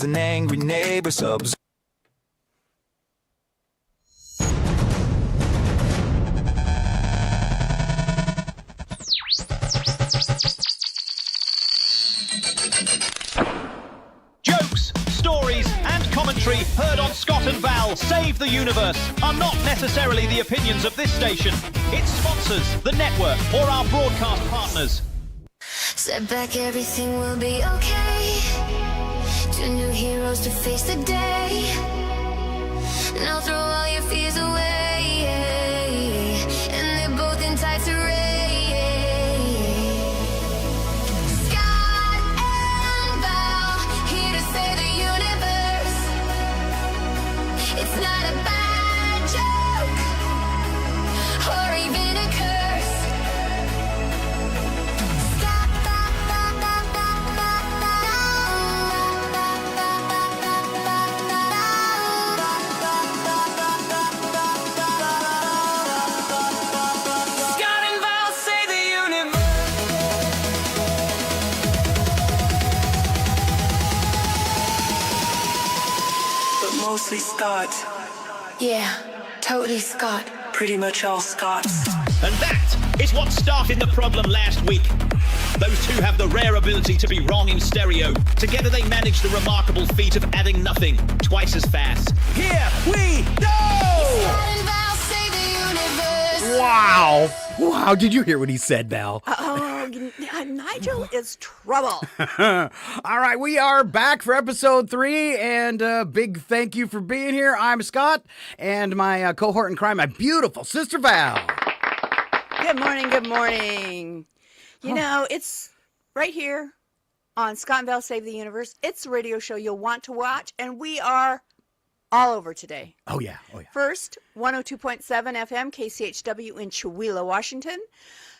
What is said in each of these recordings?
An angry neighbor subs. Jokes, stories, and commentary heard on Scott and Val Save the Universe are not necessarily the opinions of this station, its sponsors, the network, or our broadcast partners. Step back, everything will be okay. Two new heroes to face the day. Now throw all your fears away. And they're both in tights array. Scott and Val, here to save the universe. It's not a bad joke, or even a curse. Mostly Scott. Yeah, totally Scott. Pretty much all Scots. And that is what started the problem last week. Those two have the rare ability to be wrong in stereo. Together they managed the remarkable feat of adding nothing twice as fast. Here we go! Wow. Wow. Did you hear what he said, Val? Nigel is trouble. All right. We are back for episode 3. And big thank you for being here. I'm Scott. And my cohort in crime, my beautiful sister, Val. Good morning. Good morning. You know, it's right here on Scott and Val Save the Universe. It's a radio show you'll want to watch. And we are all over today. Oh, yeah. Oh, yeah. First, 102.7 FM, KCHW in Chihuahua, Washington.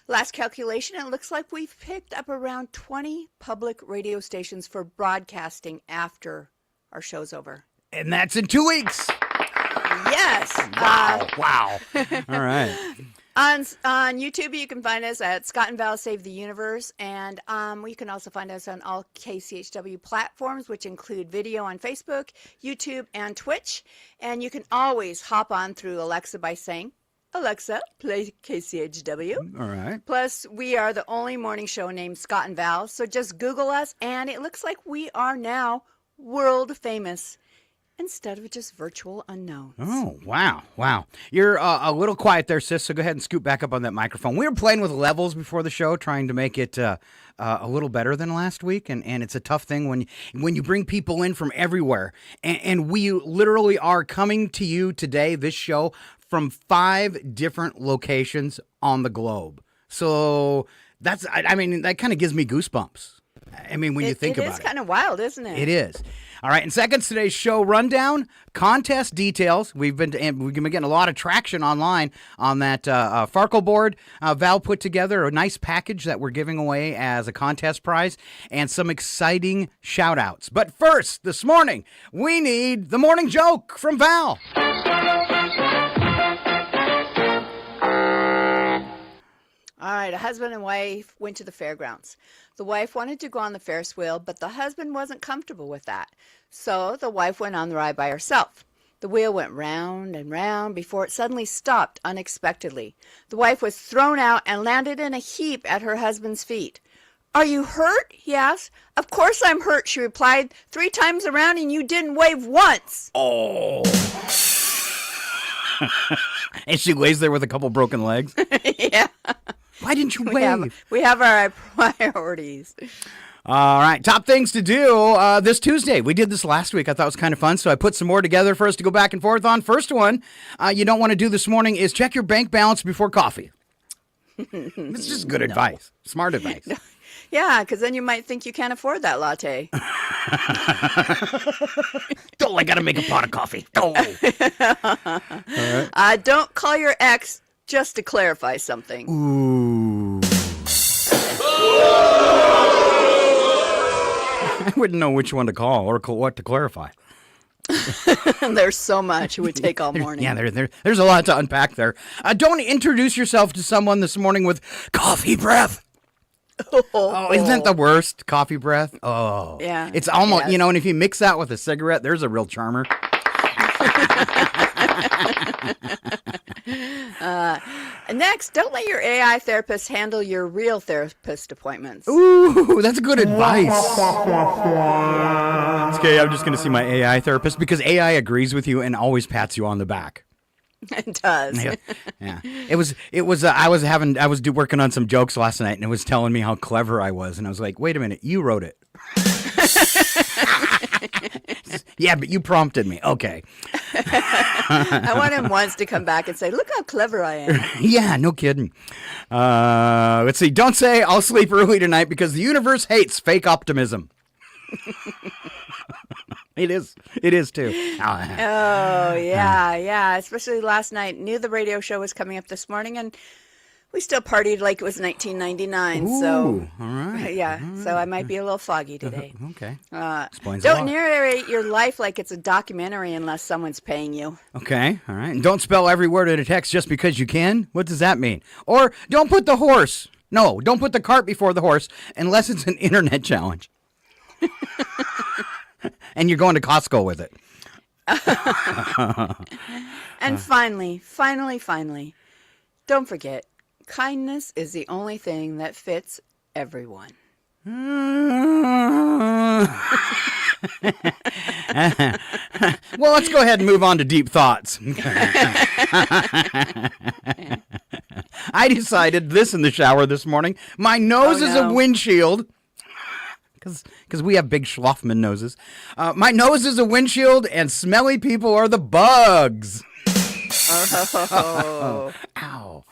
Last calculation, it looks like we've picked up around 20 public radio stations for broadcasting after our show's over. And that's in 2 weeks. Yes. Wow. All right. On YouTube, you can find us at Scott and Val Save the Universe, and you can also find us on all KCHW platforms, which include video on Facebook, YouTube, and Twitch. And you can always hop on through Alexa by saying, Alexa, play KCHW. All right. Plus, we are the only morning show named Scott and Val, so just Google us, and it looks like we are now world famous instead of just virtual unknowns. Oh, wow. You're a little quiet there, sis, so go ahead and scoot back up on that microphone. We were playing with levels before the show, trying to make it a little better than last week, and it's a tough thing when you bring people in from everywhere. And we literally are coming to you today, this show, from 5 different locations on the globe. So that kind of gives me goosebumps. I mean, when you think about it. It is kind of wild, isn't it? It is. All right, in seconds, today's show rundown, contest details. We've been getting a lot of traction online on that Farkle board. Val put together a nice package that we're giving away as a contest prize and some exciting shout-outs. But first, this morning, we need the morning joke from Val. All right, a husband and wife went to the fairgrounds. The wife wanted to go on the Ferris wheel, but the husband wasn't comfortable with that. So the wife went on the ride by herself. The wheel went round and round before it suddenly stopped unexpectedly. The wife was thrown out and landed in a heap at her husband's feet. "Are you hurt?" he asked. "Of course I'm hurt," she replied. "3 times around and you didn't wave once." Oh. And she lays there with a couple broken legs. Yeah. Why didn't you wave? We have our priorities. All right, top things to do this Tuesday. We did this last week. I thought it was kind of fun, so I put some more together for us to go back and forth on. First one you don't want to do this morning is check your bank balance before coffee. It's just good advice, smart advice. Yeah, because then you might think you can't afford that latte. I got to make a pot of coffee. Go. Right. Don't call your ex just to clarify something. Ooh. I wouldn't know which one to call or what to clarify. There's so much. It would take all morning. Yeah, there's a lot to unpack there. Don't introduce yourself to someone this morning with coffee breath. Oh, isn't that the worst? Coffee breath? Oh. Yeah. It's almost, Yes. and if you mix that with a cigarette, there's a real charmer. Next, don't let your AI therapist handle your real therapist appointments. Ooh, that's good advice. Okay, I'm just going to see my AI therapist because AI agrees with you and always pats you on the back. It does. Yeah. It was I was working on some jokes last night and it was telling me how clever I was and I was like, "Wait a minute, you wrote it." Yeah, but you prompted me. Okay. I want him once to come back and say, "Look how clever I am." Yeah, no kidding. Let's see. Don't say I'll sleep early tonight because the universe hates fake optimism. It is too. Oh, yeah. Especially last night. Knew the radio show was coming up this morning, and we still partied like it was 1999. So, all right. yeah. So I might be a little foggy today. Okay. Explains a Don't lot. narrate your life like it's a documentary unless someone's paying you. Okay, all right. And don't spell every word in a text just because you can. What does that mean? Or don't put the horse. No, don't put the cart before the horse unless it's an internet challenge. And you're going to Costco with it. And finally, don't forget, kindness is the only thing that fits everyone. Well, let's go ahead and move on to deep thoughts. I decided this in the shower this morning. My nose is a windshield. Because we have big Schlafman noses. My nose is a windshield, and smelly people are the bugs. Oh. Ow.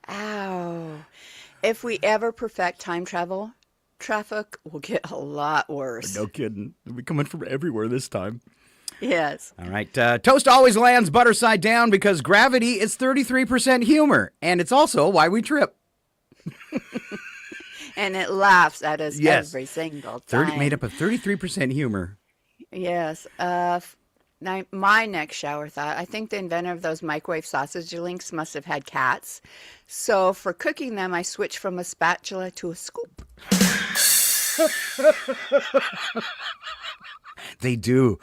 Ow. If we ever perfect time travel, traffic will get a lot worse. No kidding. They'll be coming from everywhere this time. Yes. All right. Toast always lands butter side down because gravity is 33% humor. And it's also why we trip. And it laughs at us Yes. every single time. Made up of 33% humor. Yes. My next shower thought, I think the inventor of those microwave sausage links must have had cats. So for cooking them, I switched from a spatula to a scoop. They do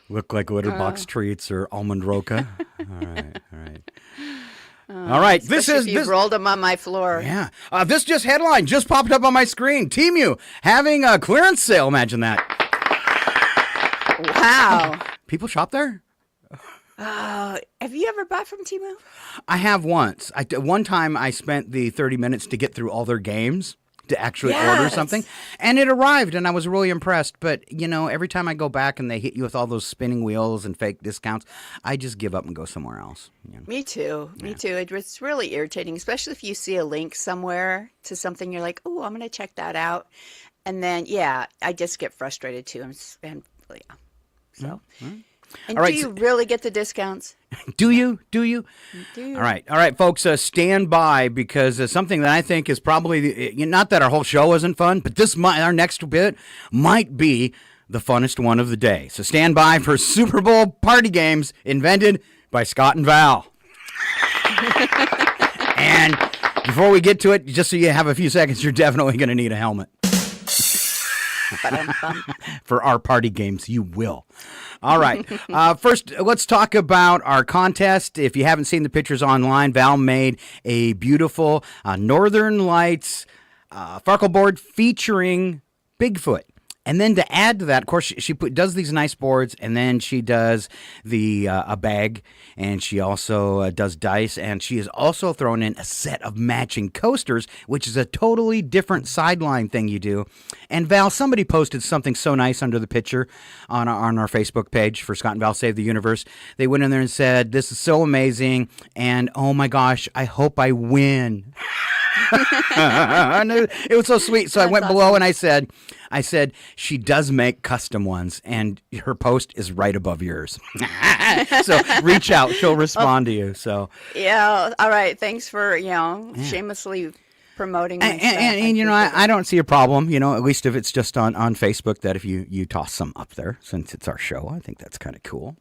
look like litter box treats or almond roca. All right. All right. If you rolled them on my floor. Yeah. This headline just popped up on my screen. Temu having a clearance sale. Imagine that. Wow. People shop there? Oh, have you ever bought from Temu? I have once. One time I spent the 30 minutes to get through all their games to actually order Yes. something. And it arrived and I was really impressed. But, every time I go back and they hit you with all those spinning wheels and fake discounts, I just give up and go somewhere else. Me too. It's really irritating, especially if you see a link somewhere to something you're like, oh, I'm going to check that out. And then, I just get frustrated too. And so. And All right, do you really get the discounts? Do you? Do you? All right, folks, stand by because something that I think is probably, not that our whole show isn't fun, but our next bit might be the funnest one of the day. So stand by for Super Bowl party games invented by Scott and Val. And before we get to it, just so you have a few seconds, you're definitely going to need a helmet. For our party games, you will. All right. First, let's talk about our contest. If you haven't seen the pictures online, Val made a beautiful Northern Lights Farkle board featuring Bigfoot. And then to add to that, of course, she does these nice boards, and then she does a bag, and she also does dice, and she has also thrown in a set of matching coasters, which is a totally different sideline thing you do. And Val, somebody posted something so nice under the picture on our Facebook page for Scott and Val Save the Universe. They went in there and said, "This is so amazing, and oh my gosh, I hope I win." It was so sweet. So I went below and I said, she does make custom ones, and her post is right above yours. So reach out; she'll respond to you. So Yeah. All right. Thanks for shamelessly promoting. My stuff. And I don't see a problem. At least if it's just on Facebook, that if you toss some up there, since it's our show, I think that's kind of cool.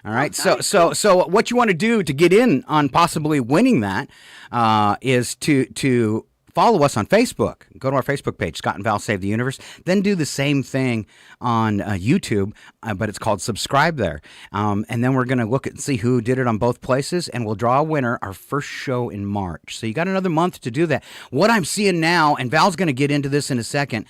All right. Nice. So what you want to do to get in on possibly winning that is to follow us on Facebook. Go to our Facebook page, Scott and Val Save the Universe. Then do the same thing on YouTube, but it's called subscribe there. And then we're going to look and see who did it on both places, and we'll draw a winner our first show in March. So you got another month to do that. What I'm seeing now, and Val's going to get into this in a second,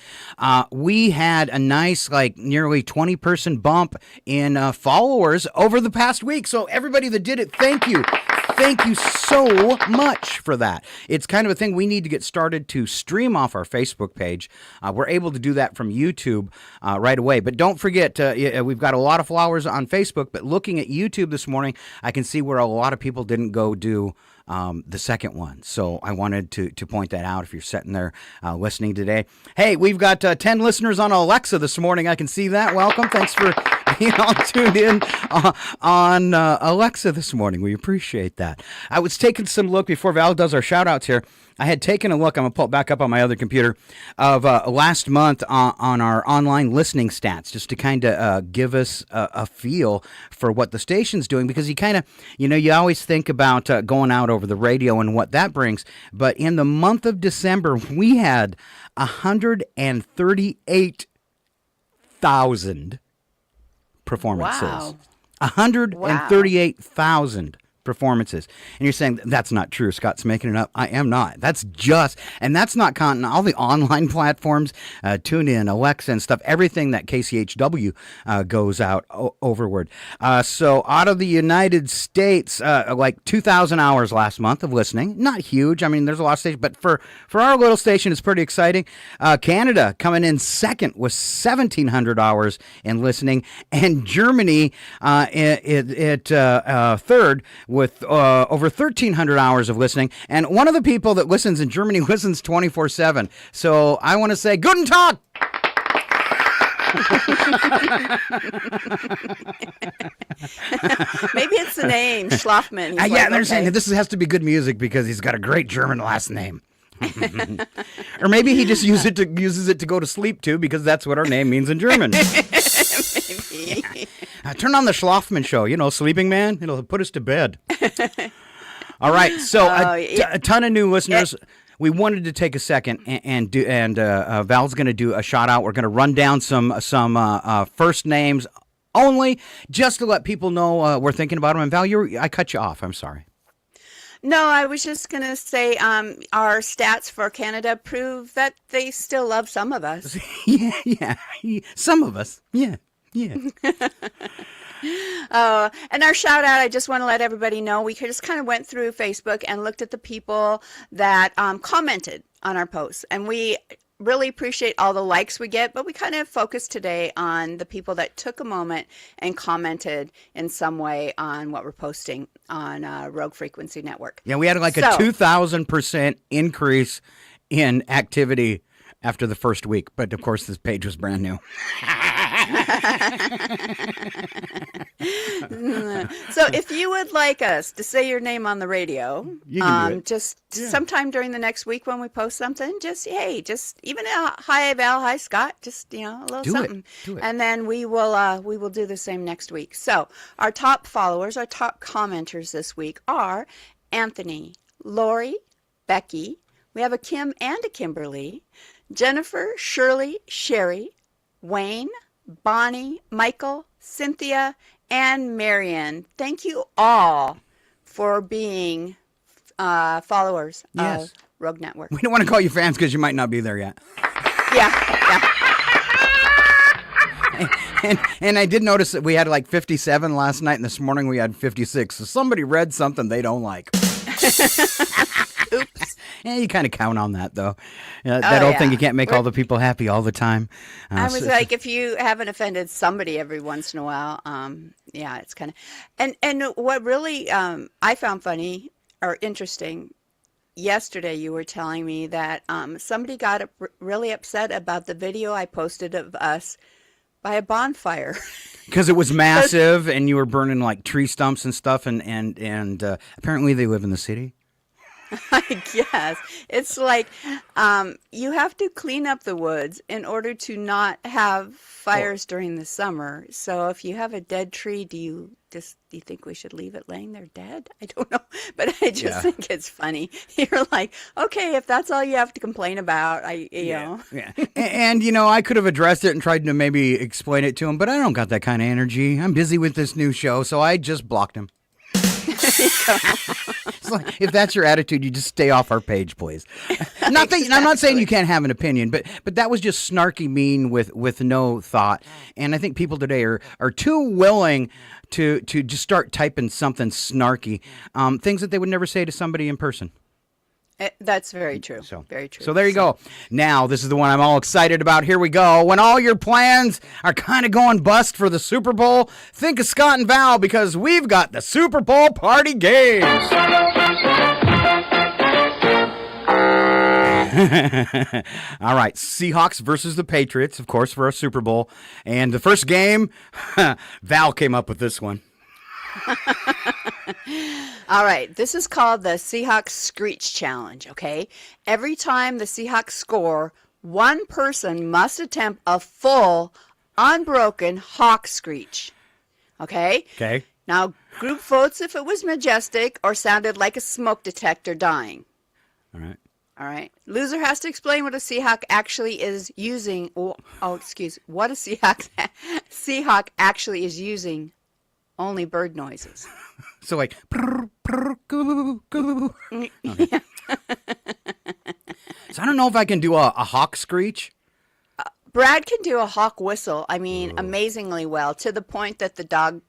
we had a nice, like, nearly 20-person bump in followers over the past week. So everybody that did it, thank you. Thank you so much for that. It's kind of a thing we need to get started to stream off our Facebook page. We're able to do that from YouTube right away. But don't forget, we've got a lot of followers on Facebook, but looking at YouTube this morning, I can see where a lot of people didn't go do the second one. So I wanted to point that out if you're sitting there listening today. Hey, we've got 10 listeners on Alexa this morning. I can see that. Welcome. Thanks for being all tuned in on Alexa this morning. We appreciate that. I was taking some look before Val does our shout outs here. I had taken a look, I'm going to pull it back up on my other computer, of last month on our online listening stats, just to kind of give us a feel for what the station's doing, because you kind of, you always think about going out over the radio and what that brings, but in the month of December, we had 138,000 performances. Wow. 138,000 performances. And you're saying that's not true. Scott's making it up. I am not. That's not counting all the online platforms, TuneIn, Alexa and stuff, everything that KCHW goes out overward. So out of the United States, like 2,000 hours last month of listening. Not huge. I mean, there's a lot of stations, but for our little station, it's pretty exciting. Canada coming in second with 1,700 hours in listening, and Germany third with over 1,300 hours of listening. And one of the people that listens in Germany listens 24/7. So I want to say, Guten Tag! Maybe it's the name, Schlafman. He's Yeah, like, they're okay. saying this has to be good music because he's got a great German last name. Or maybe he just uses it to go to sleep too, because that's what our name means in German. Turn on the Schlafman show, sleeping man. It'll put us to bed. All right, so a ton of new listeners. We wanted to take a second and Val's going to do a shout out. We're going to run down some first names only, just to let people know we're thinking about them. And Val, I cut you off. I'm sorry. No, I was just going to say our stats for Canada prove that they still love some of us. Yeah. Some of us. Yeah. And our shout out, I just want to let everybody know, we just kind of went through Facebook and looked at the people that commented on our posts. And we really appreciate all the likes we get, but we kind of focused today on the people that took a moment and commented in some way on what we're posting on Rogue Frequency Network. Yeah, we had like a 2,000% increase in activity after the first week. But of course, this page was brand new. So if you would like us to say your name on the radio, sometime during the next week when we post something, just even a hi Val, hi Scott, just a little something. Do it. And then we will do the same next week. So our top followers, our top commenters this week are Anthony, Lori, Becky. We have a Kim and a Kimberly, Jennifer, Shirley, Sherry, Wayne, Bonnie, Michael, Cynthia, and Marion. Thank you all for being followers of Rogue Network. We don't want to call you fans because you might not be there yet. Yeah. And I did notice that we had like 57 last night, and this morning we had 56. So somebody read something they don't like. Oops. Yeah, you kind of count on that, though. That old thing, you can't make all the people happy all the time. I was like, if you haven't offended somebody every once in a while, it's kind of... And what really I found funny or interesting, yesterday you were telling me that somebody got really upset about the video I posted of us by a bonfire. Because it was massive, and you were burning like tree stumps and stuff, and apparently they live in the city. I guess. It's like you have to clean up the woods in order to not have fires during the summer. So if you have a dead tree, do you think we should leave it laying there dead? I don't know. But I just think it's funny. You're like, okay, if that's all you have to complain about, you know. Yeah. And, I could have addressed it and tried to maybe explain it to him, but I don't got that kind of energy. I'm busy with this new show, so I just blocked him. It's like, if that's your attitude, you just stay off our page, please. I'm not saying you can't have an opinion, but that was just snarky mean with no thought. And I think people today are too willing to just start typing something snarky, things that they would never say to somebody in person. That's very true. Very true. So there you go. Now, this is the one I'm all excited about. Here we go. When all your plans are kind of going bust for the Super Bowl, think of Scott and Val because we've got the Super Bowl party games. All right, Seahawks versus the Patriots, of course, for a Super Bowl. And the first game, Val came up with this one. All right, this is called the Seahawks Screech Challenge, okay? Every time the Seahawks score, one person must attempt a full, unbroken hawk screech, okay? Okay. Now, group votes if it was majestic or sounded like a smoke detector dying. All right. All right. Loser has to explain what a Seahawk actually is using. What a Seahawk actually is using. Only bird noises. So like, prr, prr, goo, goo. Okay. So I don't know if I can do a hawk screech. Brad can do a hawk whistle. I mean, amazingly well, to the point that the dog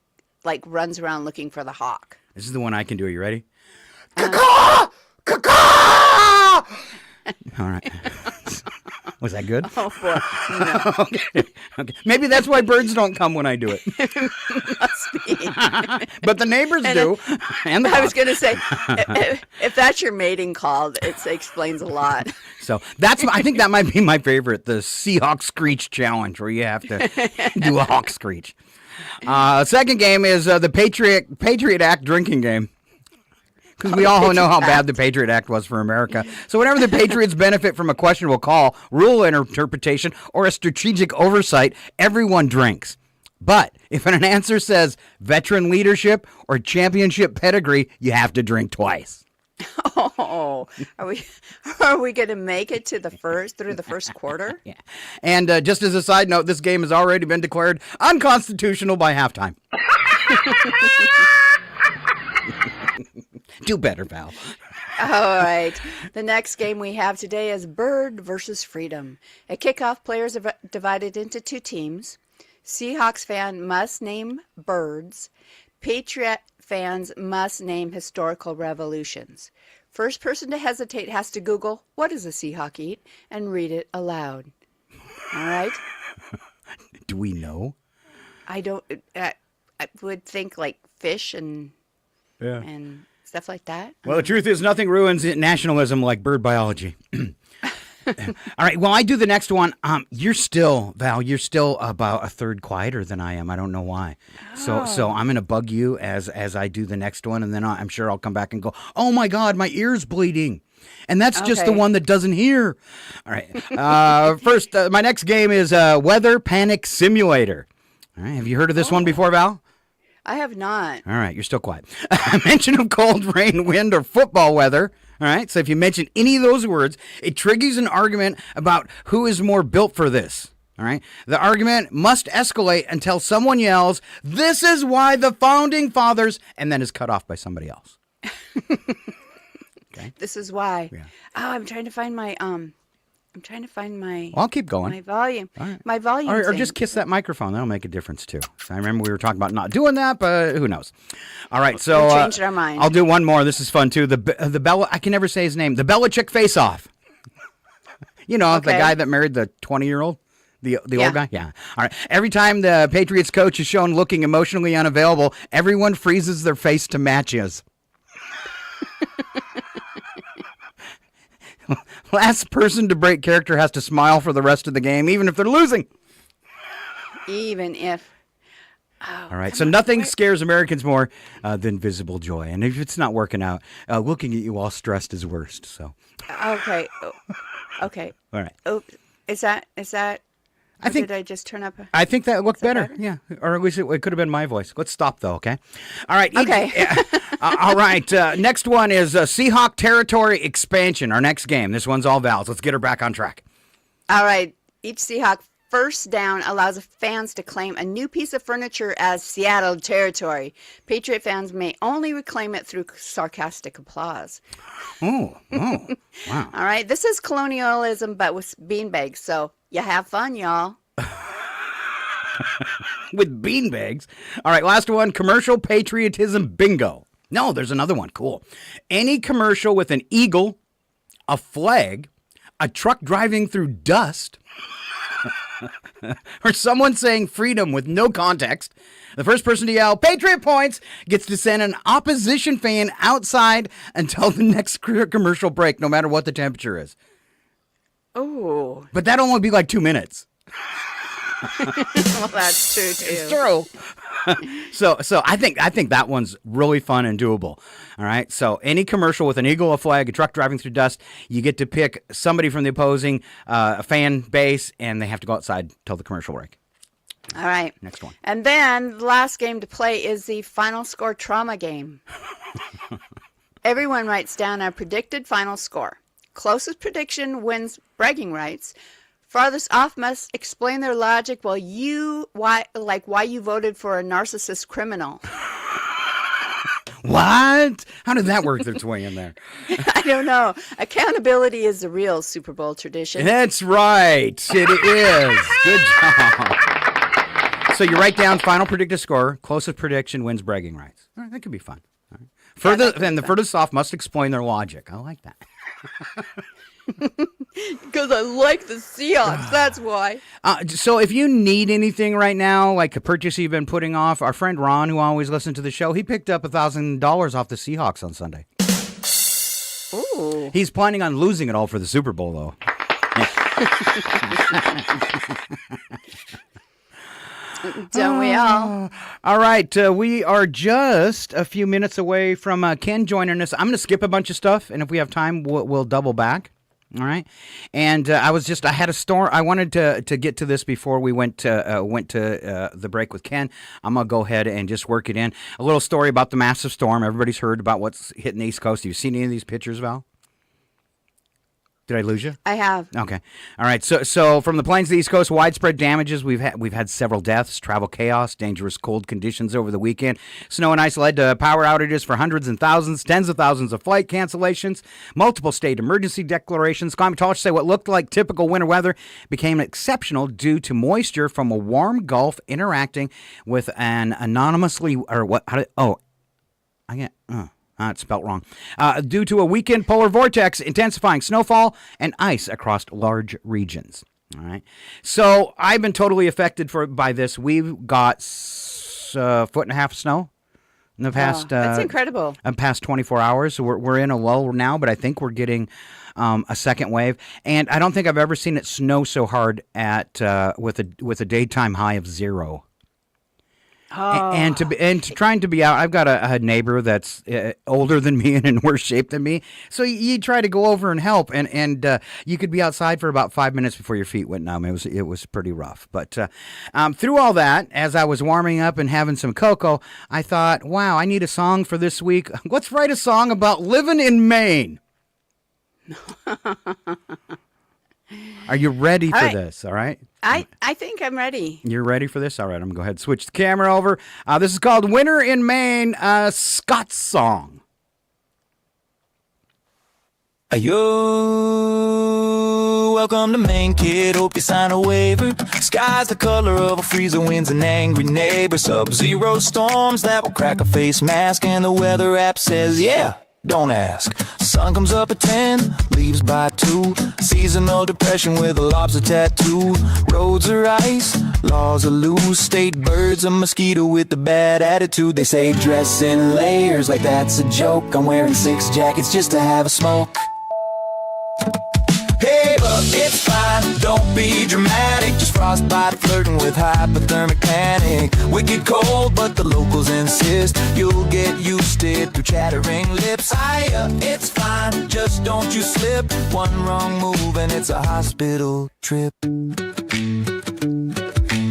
like runs around looking for the hawk. This is the one I can do. Are you ready? Caw! Caw! All right. Was that good? Oh, boy. No. Okay. Maybe that's why birds don't come when I do it. Must be. But the neighbors do. And I was going to say, if that's your mating call, it explains a lot. So I think that might be my favorite, the Seahawk Screech Challenge, where you have to do a hawk screech. Second game is the Patriot Act drinking game. Because we all know how bad the Patriot Act was for America. So whenever the Patriots benefit from a questionable call, rule interpretation, or a strategic oversight, everyone drinks. But if an answer says veteran leadership or championship pedigree, you have to drink twice. Oh, are we going to make it to through the first quarter? Yeah. And just as a side note, this game has already been declared unconstitutional by halftime. Do better, Val. All right. The next game we have today is Bird versus Freedom. At kickoff, players are divided into two teams. Seahawks fan must name birds. Patriot fans must name historical revolutions. First person to hesitate has to Google, what does a Seahawk eat? And read it aloud. All right? Do we know? I don't. I would think like fish and stuff like that. Well, the truth is nothing ruins nationalism like bird biology. All right, well, I do the next one. You're still, Val, about a third quieter than I am. I don't know why. So I'm going to bug you as I do the next one, and then I'm sure I'll come back and go, oh, my God, my ear's bleeding. And that's just the one that doesn't hear. All right. First, my next game is Weather Panic Simulator. All right, have you heard of this one before, Val? I have not. All right, you're still quiet. Mention of cold, rain, wind, or football weather. All right, so if you mention any of those words, it triggers an argument about who is more built for this. All right, the argument must escalate until someone yells, "This is why the founding fathers," and then is cut off by somebody else. Okay. This is why. Yeah. Oh, I'm trying to find my Well, I'll keep going. my volume. All right. My volume. Or thing. just kiss that microphone. That'll make a difference, too. So I remember we were talking about not doing that, but who knows. All right, so We changed our mind. I'll do one more. This is fun, too. The Bella, I can never say his name. The Belichick face-off. You know, the guy that married the 20-year-old? The old guy? Yeah. All right. Every time the Patriots coach is shown looking emotionally unavailable, everyone freezes their face to match his. Last person to break character has to smile for the rest of the game, even if they're losing. Even if. All right. So nothing scares Americans more than visible joy. And if it's not working out, looking at you all stressed is worst. So. Okay. Okay. All right. Oh, is that? Did I just turn up? I think that looked better. better? Yeah. Or at least it could have been my voice. Let's stop though. Okay. All right. Okay. All right. Next one is Seahawk territory expansion. Our next game. This one's all Vals. Let's get her back on track. All right. Each Seahawk first down allows fans to claim a new piece of furniture as Seattle territory. Patriot fans may only reclaim it through sarcastic applause. Oh, wow. All right. This is colonialism, but with beanbags. So you have fun, y'all. With beanbags. All right. Last one. Commercial patriotism bingo. No, there's another one. Cool. Any commercial with an eagle, a flag, a truck driving through dust, or someone saying freedom with no context, the first person to yell Patriot points gets to send an opposition fan outside until the next commercial break, no matter what the temperature is. Oh. But that'll only be like 2 minutes. Well, that's true, too. It's true. So I think that one's really fun and doable. All right. So any commercial with an eagle, a flag, a truck driving through dust, you get to pick somebody from the opposing fan base, and they have to go outside till the commercial break. All right. Next one. And then the last game to play is the final score trauma game. Everyone writes down a predicted final score. Closest prediction wins bragging rights. Farthest off must explain their logic why you voted for a narcissist criminal. What? How did that work its way in there? I don't know. Accountability is the real Super Bowl tradition. That's right. It is. Good job. So you write down final predicted score. Closest prediction wins bragging rights. All right, that could be fun. All right. The furthest off must explain their logic. I like that. Because I like the Seahawks, that's why. So if you need anything right now, like a purchase you've been putting off, our friend Ron, who always listens to the show, he picked up $1,000 off the Seahawks on Sunday. Ooh. He's planning on losing it all for the Super Bowl, though. Don't we all? All right, we are just a few minutes away from Ken joining us. I'm going to skip a bunch of stuff, and if we have time, we'll double back. All right, and I had a story. I wanted to get to this before we went to the break with Ken. I'm gonna go ahead and just work it in. A little story about the massive storm. Everybody's heard about what's hitting the East Coast. Have you seen any of these pictures, Val? Did I lose you? I have. Okay. All right. So from the plains to the East Coast, widespread damages. We've had several deaths, travel chaos, dangerous cold conditions over the weekend. Snow and ice led to power outages for hundreds and thousands, tens of thousands of flight cancellations, multiple state emergency declarations. Climatologists say what looked like typical winter weather became exceptional due to moisture from a warm Gulf interacting with an it's spelled wrong. Due to a weekend polar vortex intensifying snowfall and ice across large regions. All right. So I've been totally affected by this. We've got a foot and a half of snow in the past. That's incredible. Past 24 hours. So we're in a lull now, but I think we're getting a second wave. And I don't think I've ever seen it snow so hard with a daytime high of 0. Oh. And trying to be out, I've got a neighbor that's older than me and in worse shape than me. So you try to go over and help, and you could be outside for about 5 minutes before your feet went numb. It was pretty rough. But through all that, as I was warming up and having some cocoa, I thought, wow, I need a song for this week. Let's write a song about living in Maine. Are you ready for this? All right. I think I'm ready. You're ready for this? All right, I'm going to go ahead and switch the camera over. This is called Winter in Maine, Scott's song. Yo, welcome to Maine, kid. Hope you sign a waiver. Sky's the color of a freezer, winds an angry neighbor. Sub-zero storms that will crack a face mask. And the weather app says, yeah, don't ask. Sun comes up at 10, leaves by 2. Seasonal depression with a lobster tattoo. Roads are ice, laws are loose. State birds a mosquito with a bad attitude. They say dress in layers like that's a joke. I'm wearing 6 jackets just to have a smoke. Hey, it's fine. Don't be dramatic. Just frostbite flirting with hypothermic panic. Wicked cold, but the locals insist you'll get used to it through chattering lips. It's fine. Just don't you slip. One wrong move and it's a hospital trip.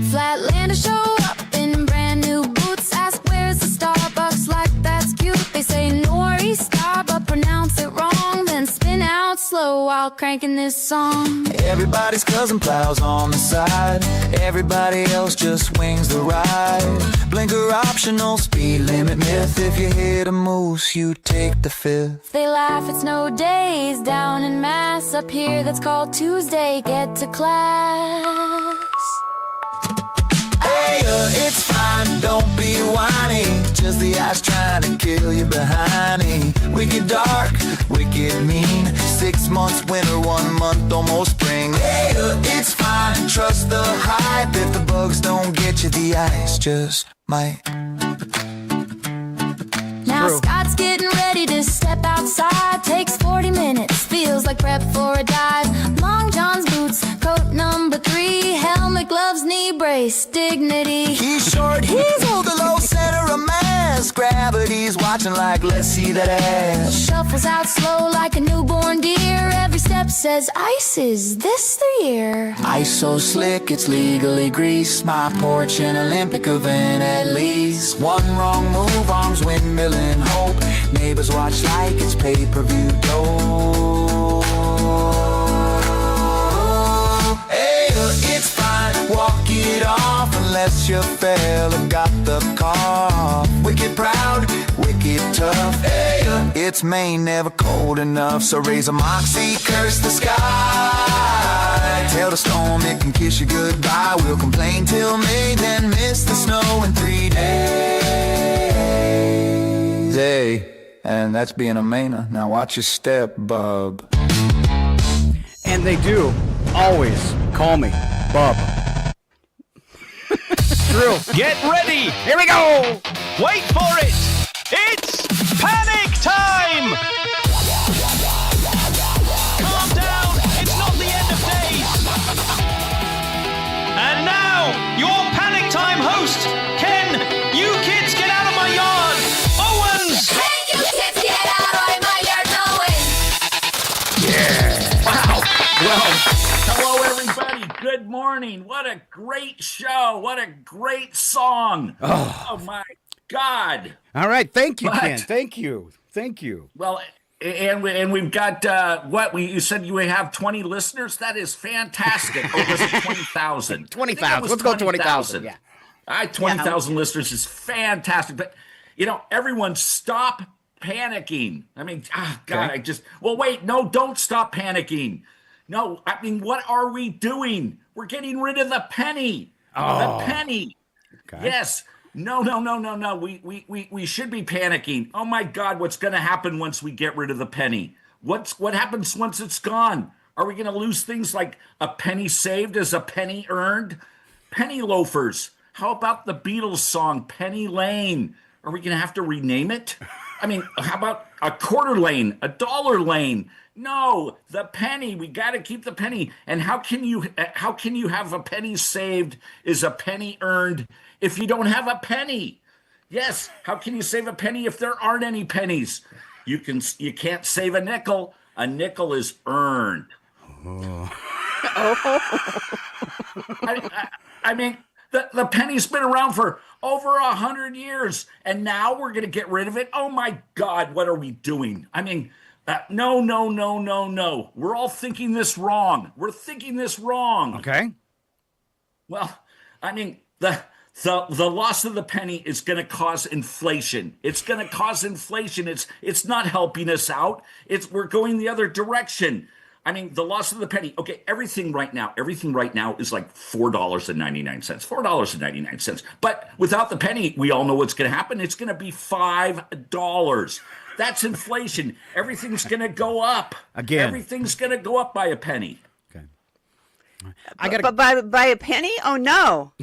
Flatlander show up in brand new boots. Ask where's the Starbucks, like that's cute. They say Nori-Star but pronounce it wrong. Then spin out slow while cranking this song. Everybody's cousin plows on the side. Everybody else just wings the ride. Blinker optional, speed limit myth. If you hit a moose, you take the fifth. They laugh at snow days down in Mass. Up here that's called Tuesday. Get to class. Hey, it's fine, don't be whiny. Just the ice trying to kill you behind me. Wicked dark, wicked mean. 6 months winter, 1 month almost spring. Hey, it's fine, trust the hype. If the bugs don't get you, the ice just might. Now True. Scott's getting ready to step outside. Takes 40 minutes, feels like prep for a dive. Long John's boots, coat number 3. Helmet, gloves, knee brace, dignity. He's short, he's old, the low center of mass. Gravity's watching like, let's see that ass. Shuffles out slow like a newborn deer. Every step says, ice, is this the year? Ice so slick, it's legally grease. My porch, an Olympic event at least. One wrong move, arms windmilling hope. Neighbors watch like it's pay-per-view dough. Hey, it's fine, walk it off unless your fella got the cough. Wicked proud, wicked tough. Hey, it's Maine, never cold enough. So raise a moxie, curse the sky. Tell the storm it can kiss you goodbye. We'll complain till May, then miss the snow in 3 days. Hey, and that's being a Mainer. Now watch your step, bub. And they do always call me Bub. True. Get ready! Here we go! Wait for it! It's panic time! Calm down! It's not the end of days! And now, your panic time host, Ken, you kids get out of my yard! Owens! Hey, you kids, get out of my yard, Well, hello everybody. Good morning. What a great show. What a great song. Oh my God. All right. Thank you, What? Ken. Thank you. Thank you. Well, and we've got you said you have 20 listeners? That is fantastic. Oh, was it 20,000? 20,000. Let's go 20,000. Yeah. All right, 20,000 listeners is fantastic. But, everyone stop panicking. I mean, God, Okay. wait, no, don't stop panicking. No, I mean, what are we doing? We're getting rid of the penny. Oh. The penny. Okay. Yes. No. We should be panicking. Oh my God, what's going to happen once we get rid of the penny? What happens once it's gone? Are we going to lose things like a penny saved as a penny earned? Penny loafers. How about the Beatles song Penny Lane? Are we going to have to rename it? I mean, how about a quarter lane, a dollar lane? No, the penny. We got to keep the penny. And how can you have a penny saved is a penny earned if you don't have a penny? Yes, how can you save a penny if there aren't any pennies? You can't save a nickel. A nickel is earned. I mean, the penny's been around for over 100 years, and now we're going to get rid of it. Oh my God, what are we doing? I mean, no. We're all thinking this wrong. We're thinking this wrong. Okay. Well, I mean, the loss of the penny is going to cause inflation. It's going to cause inflation. It's not helping us out. We're going the other direction. I mean, the loss of the penny. Okay, everything right now is like $4.99. $4.99. But without the penny, we all know what's going to happen. It's going to be $5. That's inflation. Everything's going to go up. Again. Everything's going to go up by a penny. Okay. But by a penny? Oh no!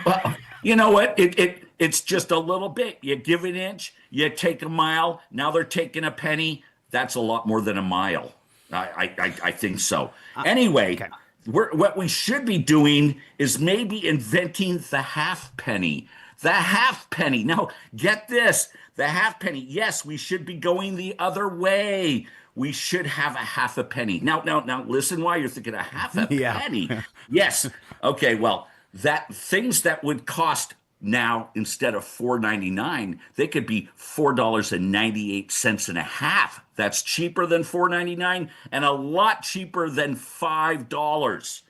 Well, you know what? It's just a little bit. You give an inch, you take a mile. Now they're taking a penny. That's a lot more than a mile. I think so. Anyway, okay. what we should be doing is maybe inventing the halfpenny. The halfpenny. Now, get this. The halfpenny. Yes, we should be going the other way. We should have a half a penny. Now, listen why you're thinking a half a Yeah. penny. Yes. Okay, well, that things that would cost now instead of $4.99, they could be $4.98 and a half. That's cheaper than $4.99 and a lot cheaper than $5.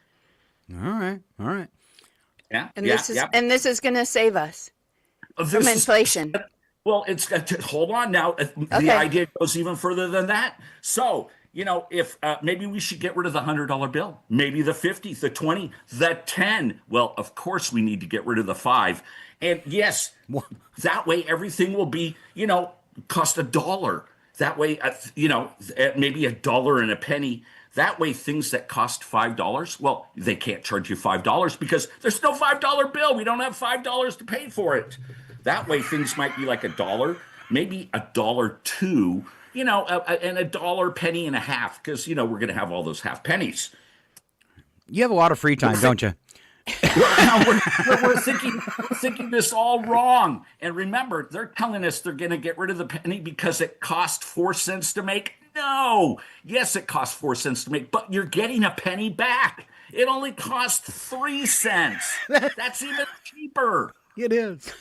All right. Yeah. And this is going to save us from inflation. Well, it's hold on now. The Okay. idea goes even further than that. So, if maybe we should get rid of the $100 bill, maybe the 50, the 20, the 10. Well, of course we need to get rid of the 5. And yes, that way everything will be, cost $1. That way, maybe $1 and a penny. That way, things that cost $5, well, they can't charge you $5 because there's no $5 bill. We don't have $5 to pay for it. That way, things might be like $1, maybe $1.02, and $1 penny and a half, because we're going to have all those half pennies. You have a lot of free time, don't you? we're thinking this all wrong. And remember, they're telling us they're going to get rid of the penny because it cost 4 cents to make. No, yes, it costs 4 cents to make, but you're getting a penny back. It only costs 3 cents. That's even cheaper. It is.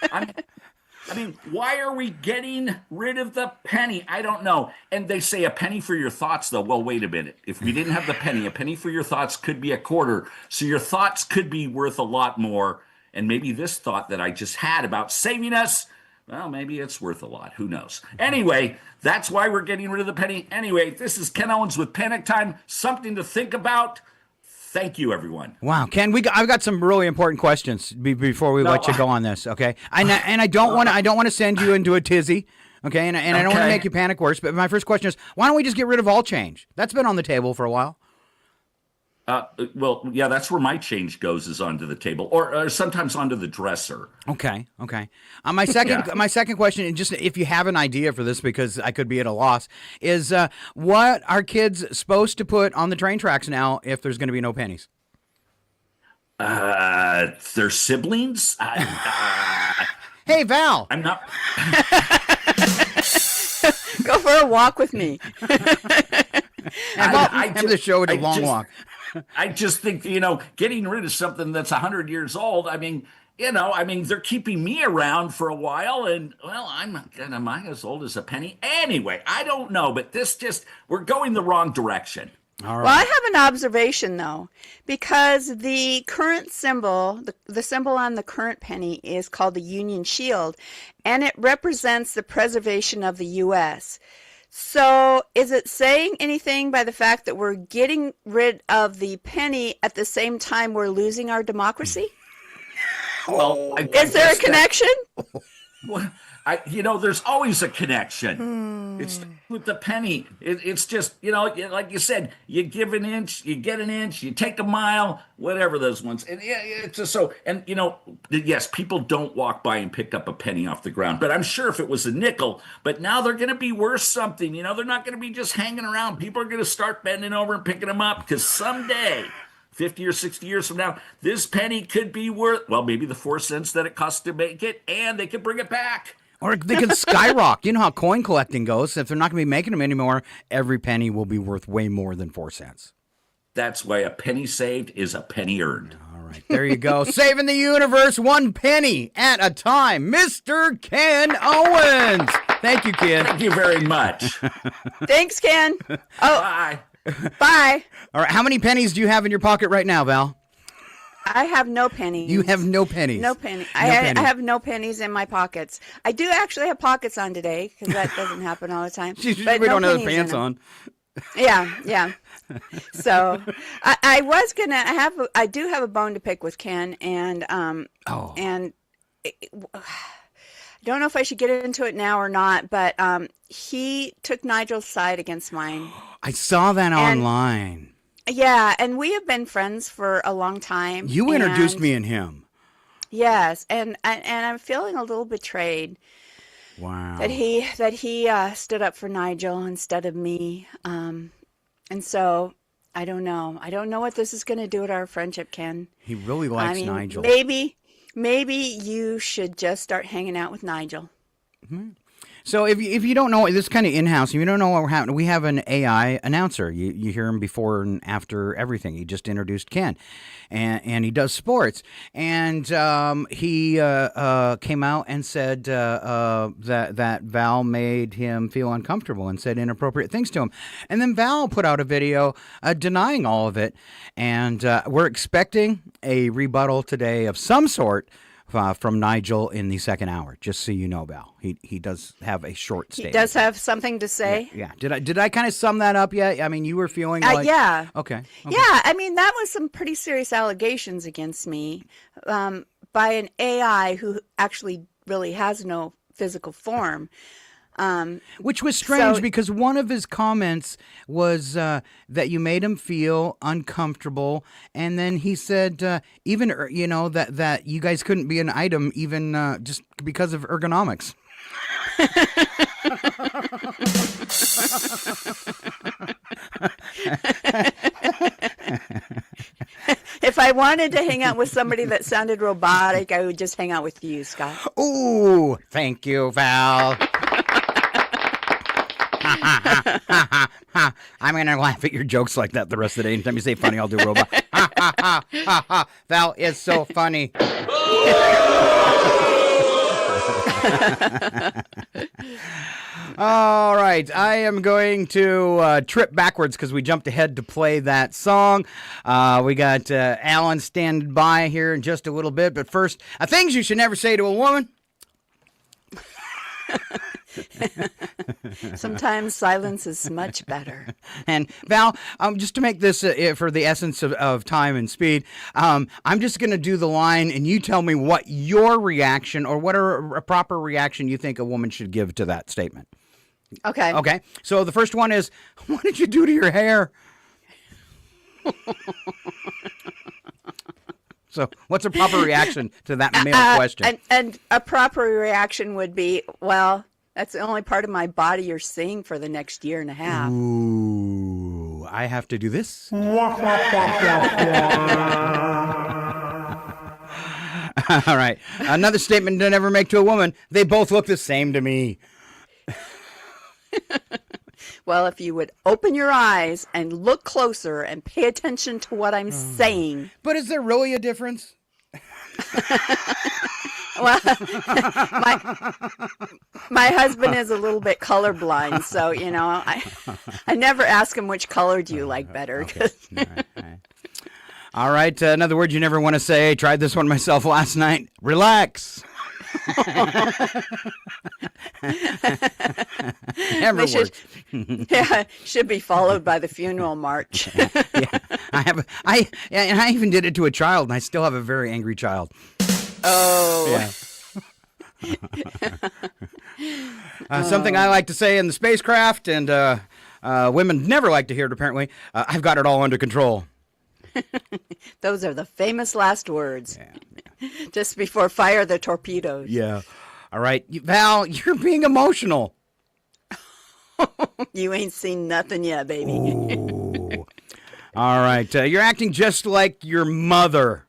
I mean, why are we getting rid of the penny? I don't know. And they say a penny for your thoughts, though. Well, wait a minute. If we didn't have the penny, a penny for your thoughts could be a quarter. So your thoughts could be worth a lot more. And maybe this thought that I just had about saving us, well, maybe it's worth a lot. Who knows? Anyway, that's why we're getting rid of the penny. Anyway, this is Ken Owens with Panic Time. Something to think about. Thank you, everyone. Wow, Ken, I've got some really important questions before we let you go on this. Okay, and I don't want to send you into a tizzy. Okay, and I don't want to make you panic worse. But my first question is, why don't we just get rid of all change? That's been on the table for a while. Well, yeah, that's where my change goes, is onto the table, or sometimes onto the dresser. Okay. My second question, and just if you have an idea for this, because I could be at a loss, is what are kids supposed to put on the train tracks now if there's going to be no pennies? Their siblings. Hey, Val. I'm not. Go for a walk with me. Have the show at a long walk. I just think, getting rid of something that's 100 years old, they're keeping me around for a while, and, well, am I as old as a penny? Anyway, I don't know, but we're going the wrong direction. All right. Well, I have an observation, though, because the current symbol, the symbol on the current penny is called the Union Shield, and it represents the preservation of the U.S., So is it saying anything by the fact that we're getting rid of the penny at the same time we're losing our democracy? Well, is there a connection? There's always a connection. It's with the penny. It's just, like you said, you give an inch, you get an inch, you take a mile, whatever those ones. And it's just so, and yes, people don't walk by and pick up a penny off the ground, but I'm sure if it was a nickel, but now they're going to be worth something. They're not going to be just hanging around. People are going to start bending over and picking them up, because someday, 50 or 60 years from now, this penny could be worth, well, maybe the 4 cents that it costs to make it, and they could bring it back. Or they can skyrocket. You know how coin collecting goes. If they're not going to be making them anymore, every penny will be worth way more than 4 cents. That's why a penny saved is a penny earned. All right, there you go. Saving the universe 1 penny at a time. Mr. Ken Owens. Thank you, Ken. Thank you very much. Thanks, Ken. Oh, Bye. Bye. All right, how many pennies do you have in your pocket right now, Val? I have no pennies. You have no pennies. No penny. I have no pennies in my pockets. I do actually have pockets on today, because that doesn't happen all the time. We don't have pants on. Yeah. So I do have a bone to pick with Ken, and and I don't know if I should get into it now or not, but he took Nigel's side against mine. I saw that online. Yeah, and we have been friends for a long time. You introduced me and him. Yes, and I'm feeling a little betrayed. Wow. That he stood up for Nigel instead of me. And so I don't know. I don't know what this is going to do to our friendship, Ken. He really likes Nigel. Maybe you should just start hanging out with Nigel. So if you don't know, this is kind of in-house. If you don't know what we're having, we have an AI announcer. You hear him before and after everything. He just introduced Ken, and he does sports. And he came out and said that Val made him feel uncomfortable and said inappropriate things to him. And then Val put out a video denying all of it. And we're expecting a rebuttal today of some sort from Nigel in the second hour, just so you know, Val. He does have a short statement. He does have something to say? Yeah. Did I kind of sum that up yet? I mean, you were feeling like... Yeah. Okay. Yeah, I mean, that was some pretty serious allegations against me by an AI who actually really has no physical form. Which was strange So- because one of his comments was that you made him feel uncomfortable, and then he said even that you guys couldn't be an item even just because of ergonomics. If I wanted to hang out with somebody that sounded robotic, I would just hang out with you, Scott. Ooh, thank you, Val. I'm going to laugh at your jokes like that the rest of the day. Anytime you say funny, I'll do robot. Val is so funny. All right, I am going to trip backwards because we jumped ahead to play that song. We got Alan standing by here in just a little bit, but first, things you should never say to a woman. Sometimes silence is much better. And Val, just to make this for the essence of time and speed, I'm just going to do the line, and you tell me what your reaction or what a proper reaction you think a woman should give to that statement. Okay. Okay. So the first one is, what did you do to your hair? So what's a proper reaction to that male question? And a proper reaction would be, well, that's the only part of my body you're seeing for the next year and a half. Ooh, I have to do this. All right. Another statement to never make to a woman. They both look the same to me. Well, if you would open your eyes and look closer and pay attention to what I'm saying. But is there really a difference? Well, my husband is a little bit colorblind, so, I never ask him which color do you like better. Okay. All right. Another word you never want to say. Tried this one myself last night. Relax. Never They works. should be followed by the funeral march. Yeah, I even did it to a child, and I still have a very angry child. Oh. Yeah. Something I like to say in the spacecraft, and women never like to hear it, apparently. I've got it all under control. Those are the famous last words. Yeah. Just before fire the torpedoes. Yeah. All right. Val, you're being emotional. You ain't seen nothing yet, baby. Ooh. All right. You're acting just like your mother.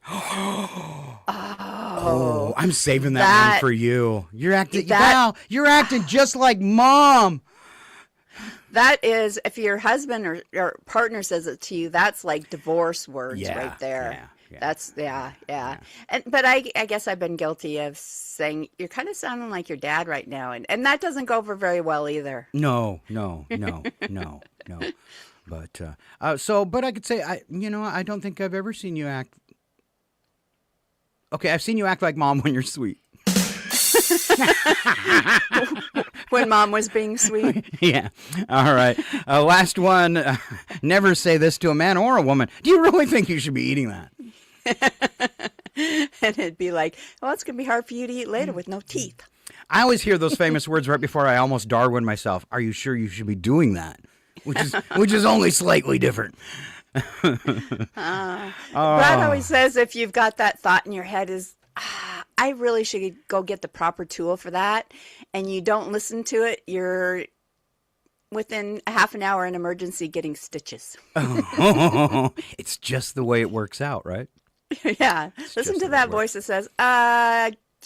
Oh, I'm saving that one for you. Val, you're acting just like Mom. That is, if your husband or your partner says it to you, that's like divorce words right there. Yeah. That's, yeah. But I guess I've been guilty of saying, you're kind of sounding like your dad right now. And that doesn't go over very well either. No. But, but I could say, I don't think I've ever seen you act. Okay, I've seen you act like Mom when you're sweet. When Mom was being sweet. Yeah. All right. Last one. Never say this to a man or a woman. Do you really think you should be eating that? And it'd be like, well, it's going to be hard for you to eat later with no teeth. I always hear those famous words right before I almost Darwin myself. Are you sure you should be doing that? Which is only slightly different. Brad always says if you've got that thought in your head is, I really should go get the proper tool for that, and you don't listen to it, you're within a half an hour in emergency getting stitches. It's just the way it works out, right? Yeah. Listen to that voice that says,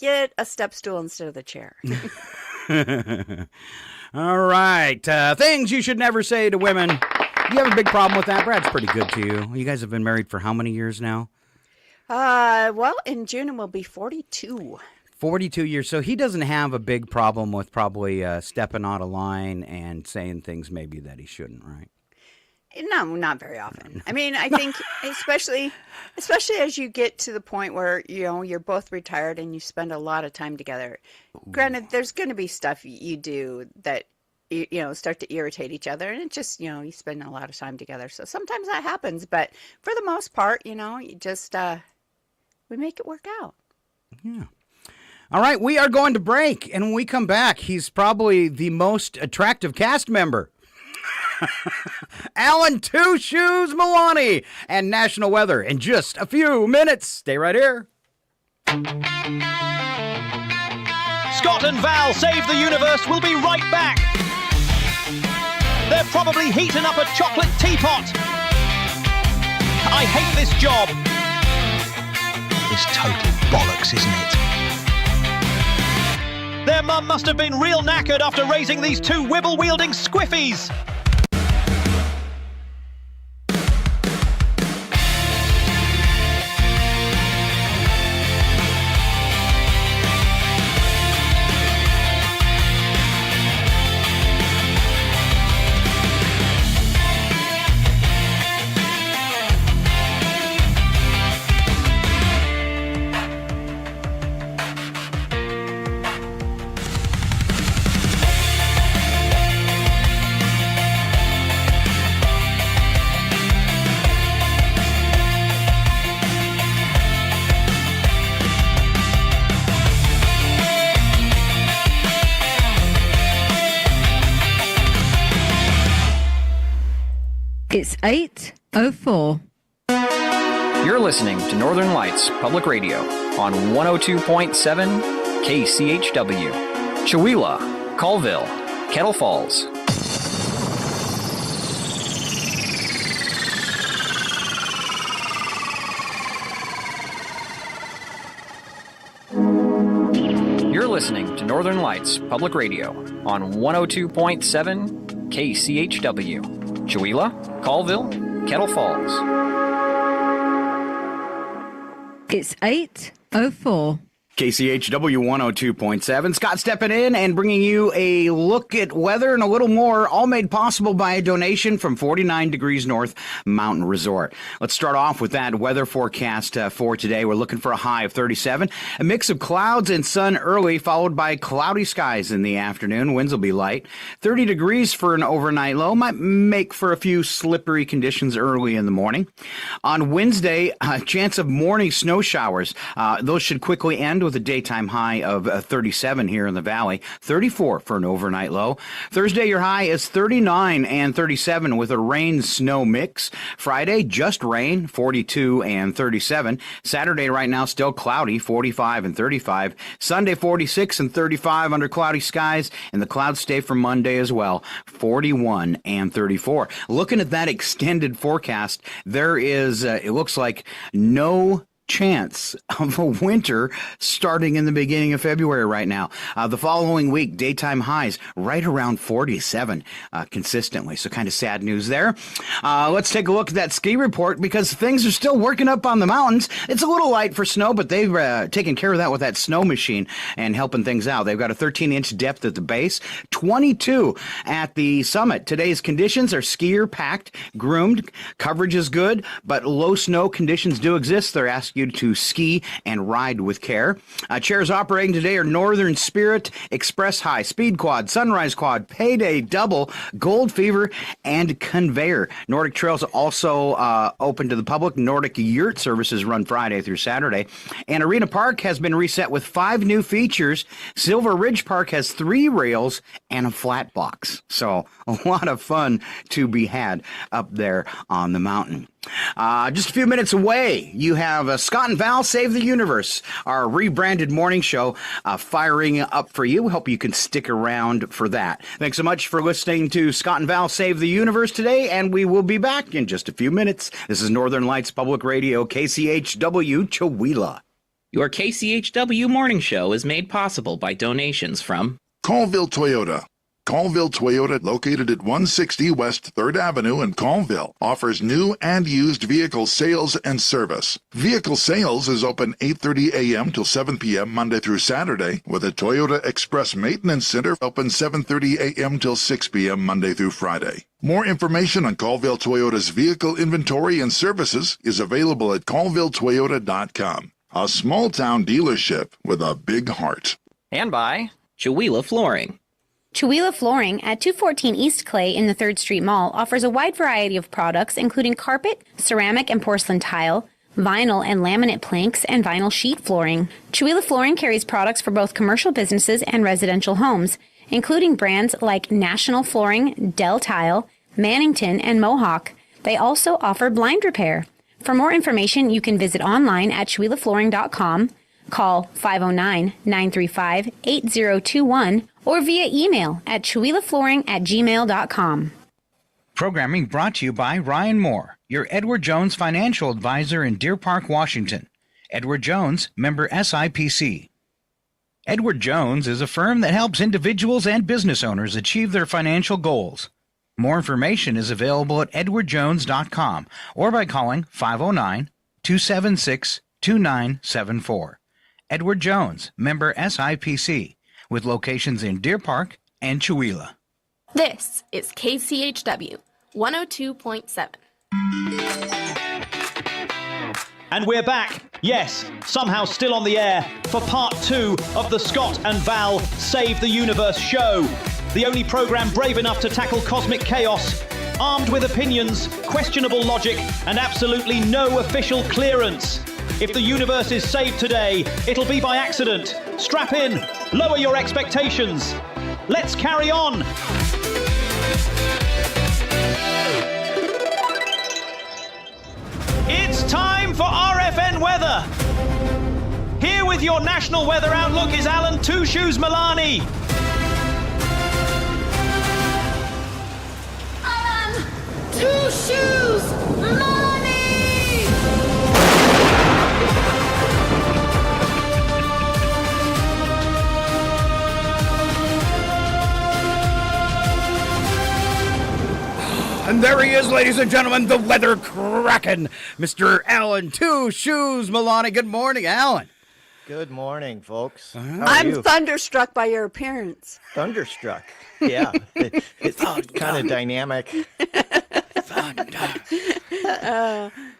get a step stool instead of the chair. All right. Things you should never say to women. Do you have a big problem with that? Brad's pretty good to you. You guys have been married for how many years now? Well, in June it will be 42. 42 years. So he doesn't have a big problem with probably stepping out of line and saying things maybe that he shouldn't, right? No, not very often. I mean, I think especially as you get to the point where, you're both retired and you spend a lot of time together. Granted, there's going to be stuff you do that, start to irritate each other. And it just, you spend a lot of time together. So sometimes that happens. But for the most part, you just, we make it work out. Yeah. All right, we are going to break. And when we come back, he's probably the most attractive cast member. Alan Two Shoes Melani and national weather in just a few minutes. Stay right here. Scott and Val Save the Universe will be right back. They're probably heating up a chocolate teapot. I hate this job. It's total bollocks, isn't it? Their mum must have been real knackered after raising these two wibble-wielding squiffies. It's 8:04. You're listening to Northern Lights Public Radio on 102.7 KCHW. Chewelah, Colville, Kettle Falls. You're listening to Northern Lights Public Radio on 102.7 KCHW. Chewelah, Colville, Kettle Falls. It's 8:04. KCHW 102.7. Scott stepping in and bringing you a look at weather and a little more, all made possible by a donation from 49 Degrees North Mountain Resort. Let's start off with that weather forecast for today. We're looking for a high of 37, a mix of clouds and sun early, followed by cloudy skies in the afternoon. Winds will be light. 30 degrees for an overnight low. Might make for a few slippery conditions early in the morning. On Wednesday, a chance of morning snow showers. Those should quickly end with a daytime high of 37 here in the valley, 34 for an overnight low. Thursday, your high is 39 and 37 with a rain-snow mix. Friday, just rain, 42 and 37. Saturday, right now, still cloudy, 45 and 35. Sunday, 46 and 35 under cloudy skies, and the clouds stay for Monday as well, 41 and 34. Looking at that extended forecast, there is, it looks like no chance of a winter starting in the beginning of February right now. The following week, daytime highs right around 47 consistently. So kind of sad news there. Let's take a look at that ski report because things are still working up on the mountains. It's a little light for snow, but they've taken care of that with that snow machine and helping things out. They've got a 13-inch depth at the base, 22 at the summit. Today's conditions are skier packed, groomed, coverage is good, but low snow conditions do exist. They're asking you to ski and ride with care. Chairs operating today are Northern Spirit, Express High, Speed Quad, Sunrise Quad, Payday Double, Gold Fever, and Conveyor. Nordic Trails also open to the public. Nordic Yurt services run Friday through Saturday. And Arena Park has been reset with 5 new features. Silver Ridge Park has 3 rails and a flat box. So a lot of fun to be had up there on the mountain. Just a few minutes away, you have Scott and Val Save the Universe, our rebranded morning show, firing up for you. Hope you can stick around for that. Thanks so much for listening to Scott and Val Save the Universe today, and we will be back in just a few minutes. This is Northern Lights Public Radio, KCHW, Chewelah. Your KCHW morning show is made possible by donations from Colville Toyota. Colville Toyota, located at 160 West 3rd Avenue in Colville, offers new and used vehicle sales and service. Vehicle sales is open 8:30 a.m. till 7 p.m. Monday through Saturday, with a Toyota Express Maintenance Center open 7:30 a.m. till 6 p.m. Monday through Friday. More information on Colville Toyota's vehicle inventory and services is available at colvilletoyota.com. A small-town dealership with a big heart. and by Chewelah Flooring. Chewelah Flooring at 214 East Clay in the 3rd Street Mall offers a wide variety of products including carpet, ceramic and porcelain tile, vinyl and laminate planks, and vinyl sheet flooring. Chewelah Flooring carries products for both commercial businesses and residential homes, including brands like National Flooring, Dell Tile, Mannington, and Mohawk. They also offer blind repair. For more information, you can visit online at ChewelahFlooring.com, call 509-935-8021, or via email at ChewelahFlooring@gmail.com. Programming brought to you by Ryan Moore, your Edward Jones financial advisor in Deer Park, Washington. Edward Jones, member SIPC. Edward Jones is a firm that helps individuals and business owners achieve their financial goals. More information is available at edwardjones.com or by calling 509-276-2974. Edward Jones, member SIPC, with locations in Deer Park and Chewelah. This is KCHW 102.7. And we're back, yes, somehow still on the air, for part 2 of the Scott and Val Save the Universe show. The only program brave enough to tackle cosmic chaos, armed with opinions, questionable logic, and absolutely no official clearance. If the universe is saved today, it'll be by accident. Strap in, lower your expectations. Let's carry on. It's time for RFN weather. Here with your national weather outlook is Alan Two Shoes Melani. Alan, Two Shoes, Melani! And there he is, ladies and gentlemen, the weather kraken, Mr. Alan Two Shoes Melani. Good morning, Alan. Good morning, folks. I'm thunderstruck by your appearance. Thunderstruck. Yeah. It's kind of dynamic.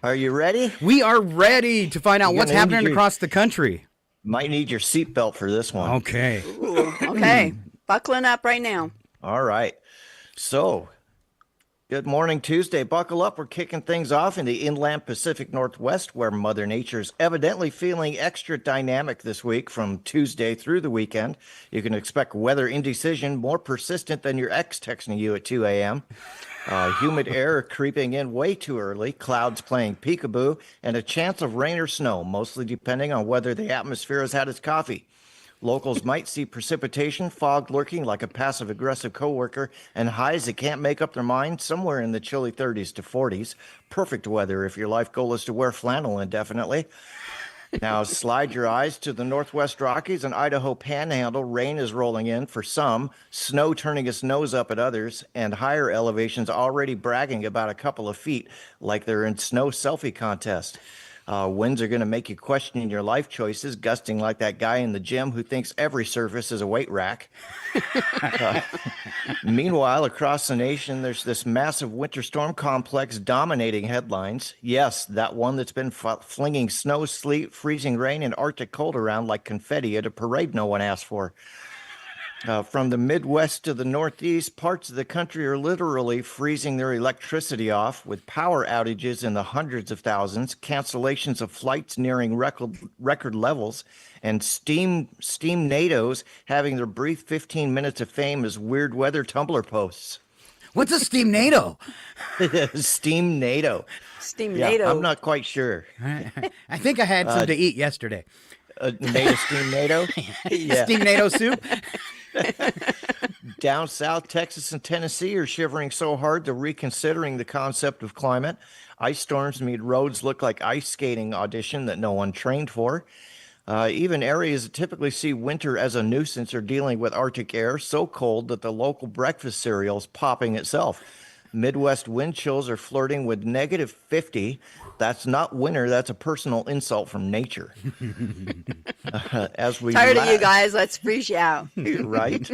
Are you ready? We are ready to find out what's happening across the country. Might need your seatbelt for this one. Okay. Ooh, okay. Buckling up right now. All right. So, good morning, Tuesday. Buckle up. We're kicking things off in the inland Pacific Northwest, where Mother Nature's evidently feeling extra dynamic this week from Tuesday through the weekend. You can expect weather indecision more persistent than your ex texting you at 2 a.m. Humid air creeping in way too early, clouds playing peekaboo, and a chance of rain or snow, mostly depending on whether the atmosphere has had its coffee. Locals might see precipitation, fog lurking like a passive-aggressive coworker, and highs that can't make up their mind somewhere in the chilly 30s to 40s. Perfect weather if your life goal is to wear flannel indefinitely. Now slide your eyes to the Northwest Rockies and Idaho Panhandle. Rain is rolling in for some, snow turning its nose up at others, and higher elevations already bragging about a couple of feet like they're in snow selfie contest. Winds are going to make you question your life choices, gusting like that guy in the gym who thinks every surface is a weight rack. Meanwhile, across the nation, there's this massive winter storm complex dominating headlines. Yes, that one that's been flinging snow, sleet, freezing rain, and Arctic cold around like confetti at a parade no one asked for. From the Midwest to the Northeast, parts of the country are literally freezing their electricity off with power outages in the hundreds of thousands, cancellations of flights nearing record levels, and steam NATOs having their brief 15 minutes of fame as weird weather Tumblr posts. What's a steam NATO? Steam NATO. Steam Yeah, NATO. I'm not quite sure. I think I had some to eat yesterday. Made of steam NATO? Yeah. Steam NATO soup? Down south, Texas and Tennessee are shivering so hard they're reconsidering the concept of climate. Ice storms made roads look like ice skating audition that no one trained for. Even areas that typically see winter as a nuisance are dealing with Arctic air so cold that the local breakfast cereal is popping itself. Midwest wind chills are flirting with negative 50. That's not winter. That's a personal insult from nature. As we Tired of you guys. Let's freeze you out. Right.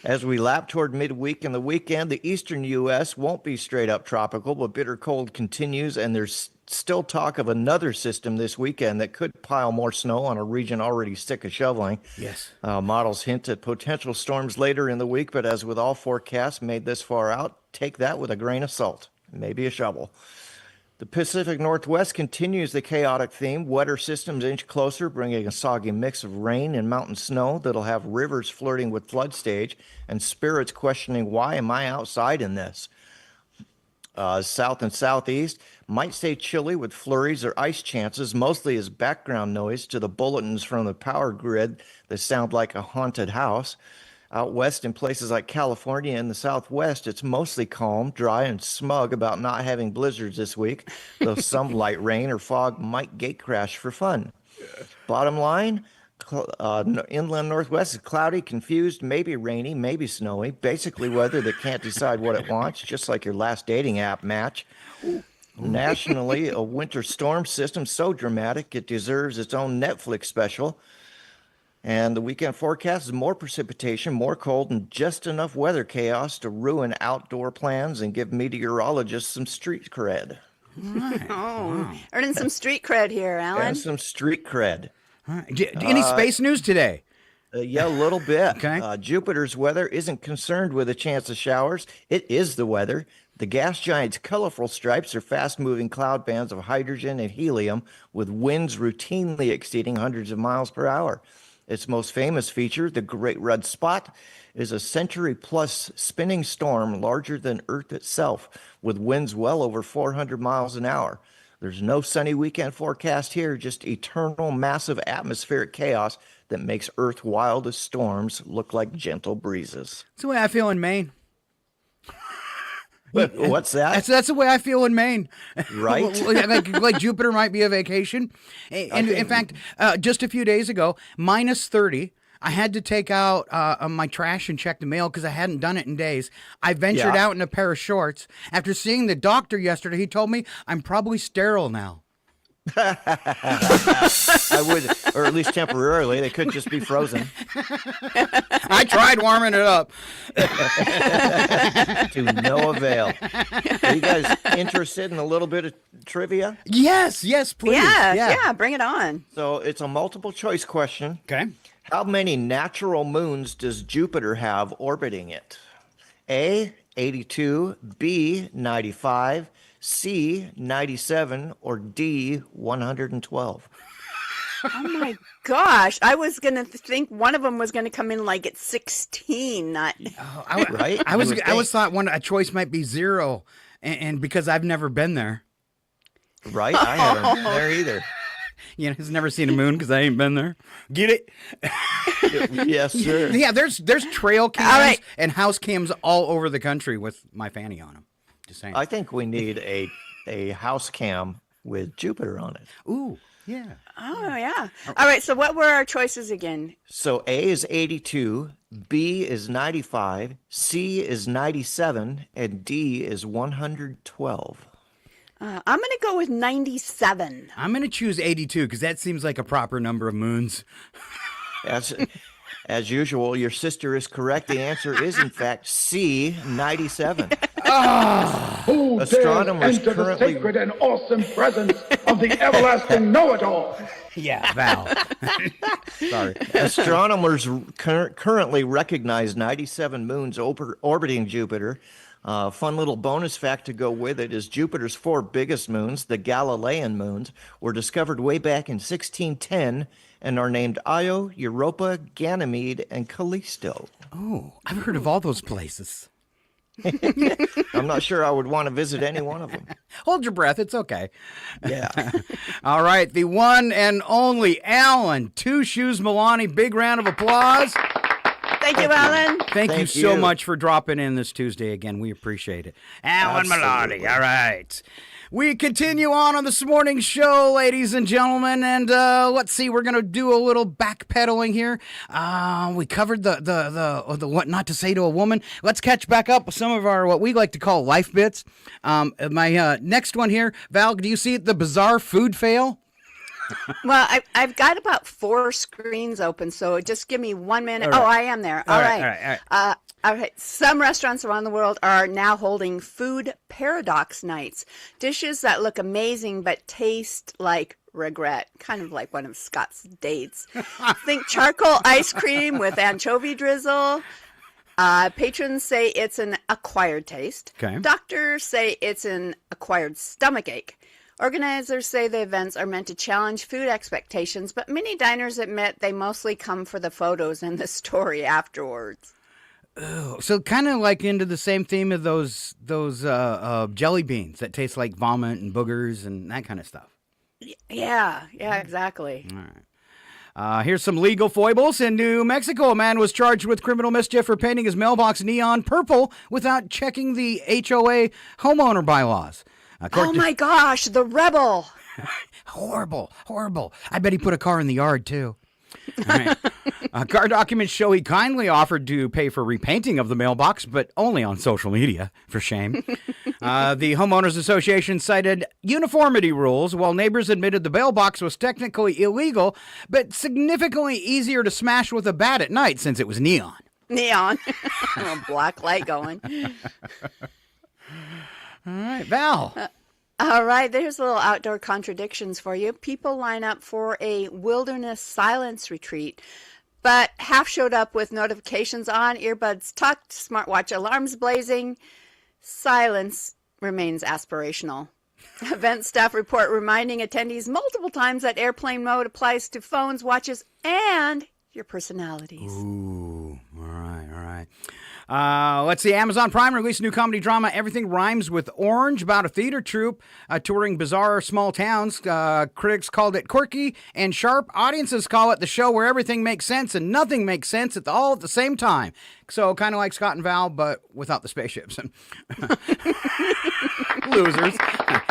As we lap toward midweek and the weekend, the eastern U.S. won't be straight up tropical, but bitter cold continues, and there's still talk of another system this weekend that could pile more snow on a region already sick of shoveling. Yes. Models hint at potential storms later in the week, but as with all forecasts made this far out, take that with a grain of salt, maybe a shovel. The Pacific Northwest continues the chaotic theme. Wetter systems inch closer, bringing a soggy mix of rain and mountain snow that'll have rivers flirting with flood stage and spirits questioning, why am I outside in this? South and southeast might stay chilly with flurries or ice chances, mostly as background noise to the bulletins from the power grid that sound like a haunted house. Out west in places like California and the Southwest, it's mostly calm, dry, and smug about not having blizzards this week, though some light rain or fog might gate crash for fun. Bottom line, inland Northwest is cloudy, confused, maybe rainy, maybe snowy, basically weather that can't decide what it wants, just like your last dating app match. Nationally, a winter storm system so dramatic it deserves its own Netflix special. And the weekend forecast is more precipitation, more cold, and just enough weather chaos to ruin outdoor plans and give meteorologists some street cred. Right. Wow. Earning some street cred here, Alan. And some street cred. Any space news today? Yeah, a little bit. Okay. Jupiter's weather isn't concerned with a chance of showers. It is the weather. The gas giant's colorful stripes are fast-moving cloud bands of hydrogen and helium with winds routinely exceeding hundreds of miles per hour. Its most famous feature, the Great Red Spot, is a century-plus spinning storm larger than Earth itself, with winds well over 400 miles an hour. There's no sunny weekend forecast here, just eternal massive atmospheric chaos that makes Earth's wildest storms look like gentle breezes. That's the way I feel in Maine. What's that? That's the way I feel in Maine. Right? like Jupiter might be a vacation. And in fact, just a few days ago, minus 30. I had to take out my trash and check the mail because I hadn't done it in days. I ventured out in a pair of shorts. After seeing the doctor yesterday, he told me I'm probably sterile now. I would, or at least temporarily. They could just be frozen. I tried warming it up. To no avail. Are you guys interested in a little bit of trivia? Yes, please. Yeah, bring it on. So it's a multiple choice question. Okay. How many natural moons does Jupiter have orbiting it? A, 82, B, 95, C, 97, or D, 112? Oh my gosh. I was going to think one of them was going to come in like at 16, not right? I was thought a choice might be 0 and because I've never been there. Right? I haven't been there either. You know, he's never seen a moon because I ain't been there. Get it? Yes, sir. Yeah, there's trail cams and house cams all over the country with my fanny on them. Just saying. I think we need a house cam with Jupiter on it. Ooh, yeah. Oh, yeah. All right, so what were our choices again? So A is 82, B is 95, C is 97, and D is 112. I'm going to go with 97. I'm going to choose 82 because that seems like a proper number of moons. As usual, your sister is correct. The answer is, in fact, C, 97. Who Astronomers dares enter the currently- sacred and awesome presence of the everlasting know-it-all. Yeah, Val. Sorry. Astronomers currently recognize 97 moons orbiting Jupiter. Fun little bonus fact to go with it is Jupiter's 4 biggest moons, the Galilean moons, were discovered way back in 1610 and are named Io, Europa, Ganymede, and Callisto. Oh, I've heard of all those places. I'm not sure I would want to visit any one of them. Hold your breath. It's okay. Yeah. All right. The one and only Alan Two Shoes Melani. Big round of applause. Thank you, Alan. Thank you so much for dropping in this Tuesday again. We appreciate it. Alan Melani. All right. We continue on this morning's show, ladies and gentlemen, and let's see. We're gonna do a little backpedaling here. We covered the what not to say to a woman. Let's catch back up with some of our what we like to call life bits. My next one here, Val. Do you see the bizarre food fail? Well, I've got about 4 screens open, so just give me 1 minute. All right. Oh, I am there. All right. All right. Some restaurants around the world are now holding food paradox nights. Dishes that look amazing but taste like regret, kind of like one of Scott's dates. Think charcoal ice cream with anchovy drizzle. Patrons say it's an acquired taste. Okay. Doctors say it's an acquired stomachache. Organizers say the events are meant to challenge food expectations, but many diners admit they mostly come for the photos and the story afterwards. Oh, so kind of like into the same theme of those jelly beans that taste like vomit and boogers and that kind of stuff. Yeah, exactly. All right. Here's some legal foibles. In New Mexico, a man was charged with criminal mischief for painting his mailbox neon purple without checking the HOA homeowner bylaws. Oh my gosh, the rebel. Horrible. I bet he put a car in the yard, too. All right. Car documents show he kindly offered to pay for repainting of the mailbox, but only on social media, for shame. The Homeowners Association cited uniformity rules, while neighbors admitted the mailbox was technically illegal, but significantly easier to smash with a bat at night since it was neon. Neon. A black light going. All right, Val. All right, there's little outdoor contradictions for you. People line up for a wilderness silence retreat, but half showed up with notifications on, earbuds tucked, smartwatch alarms blazing. Silence remains aspirational. Event staff report reminding attendees multiple times that airplane mode applies to phones, watches, and your personalities. Ooh, all right. Let's see. Amazon Prime released a new comedy drama, Everything Rhymes with Orange, about a theater troupe touring bizarre small towns. Critics called it quirky and sharp. Audiences call it the show where everything makes sense and nothing makes sense all at the same time. So kind of like Scott and Val, but without the spaceships. Losers.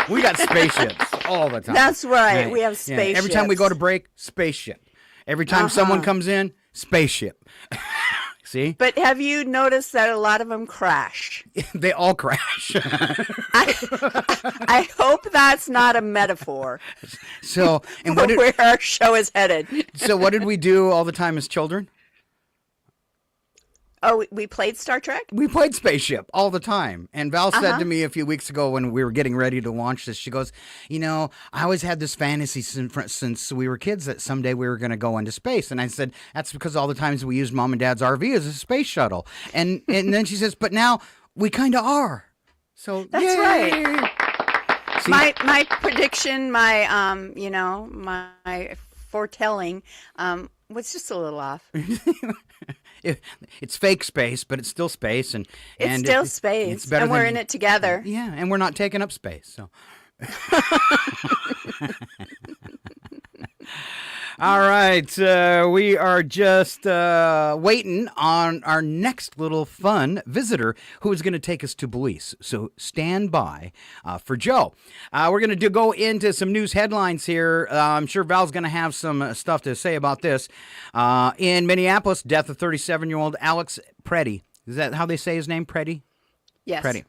We got spaceships all the time. That's right. We have spaceships. Yeah. Every time we go to break, spaceship. Every time someone comes in, spaceship. See? But have you noticed that a lot of them crash? They all crash. I hope that's not a metaphor. So, and where our show is headed. So, what did we do all the time as children? Oh, we played Star Trek? We played Spaceship all the time. And Val said to me a few weeks ago when we were getting ready to launch this, she goes, I always had this fantasy since we were kids that someday we were going to go into space. And I said, that's because all the times we used Mom and Dad's RV as a space shuttle. And then she says, but now we kind of are. So that's yay! Right. See? My prediction, my foretelling was just a little off. It's fake space, but it's still space, and it's still space, it's better and we're in it together. Yeah, and we're not taking up space. So, all right, we are just waiting on our next little fun visitor who is going to take us to Belize. So stand by for Joe. We're going to go into some news headlines here. I'm sure Val's going to have some stuff to say about this. In Minneapolis, death of 37-year-old Alex Preddy. Is that how they say his name, Preddy? Yes. Preddy.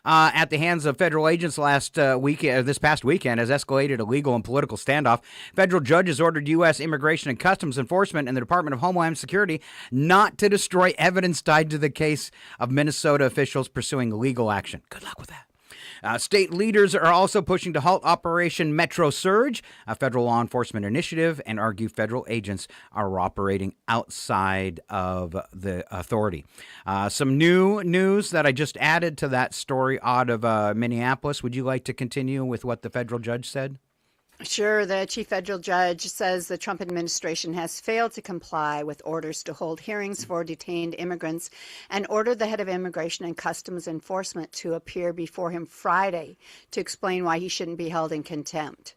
At the hands of federal agents this past weekend has escalated a legal and political standoff. Federal judges ordered U.S. Immigration and Customs Enforcement and the Department of Homeland Security not to destroy evidence tied to the case of Minnesota officials pursuing legal action. Good luck with that. State leaders are also pushing to halt Operation Metro Surge, a federal law enforcement initiative, and argue federal agents are operating outside of the authority. Some new news that I just added to that story out of Minneapolis. Would you like to continue with what the federal judge said? Sure. The chief federal judge says the Trump administration has failed to comply with orders to hold hearings for detained immigrants and ordered the head of Immigration and Customs Enforcement to appear before him Friday to explain why he shouldn't be held in contempt.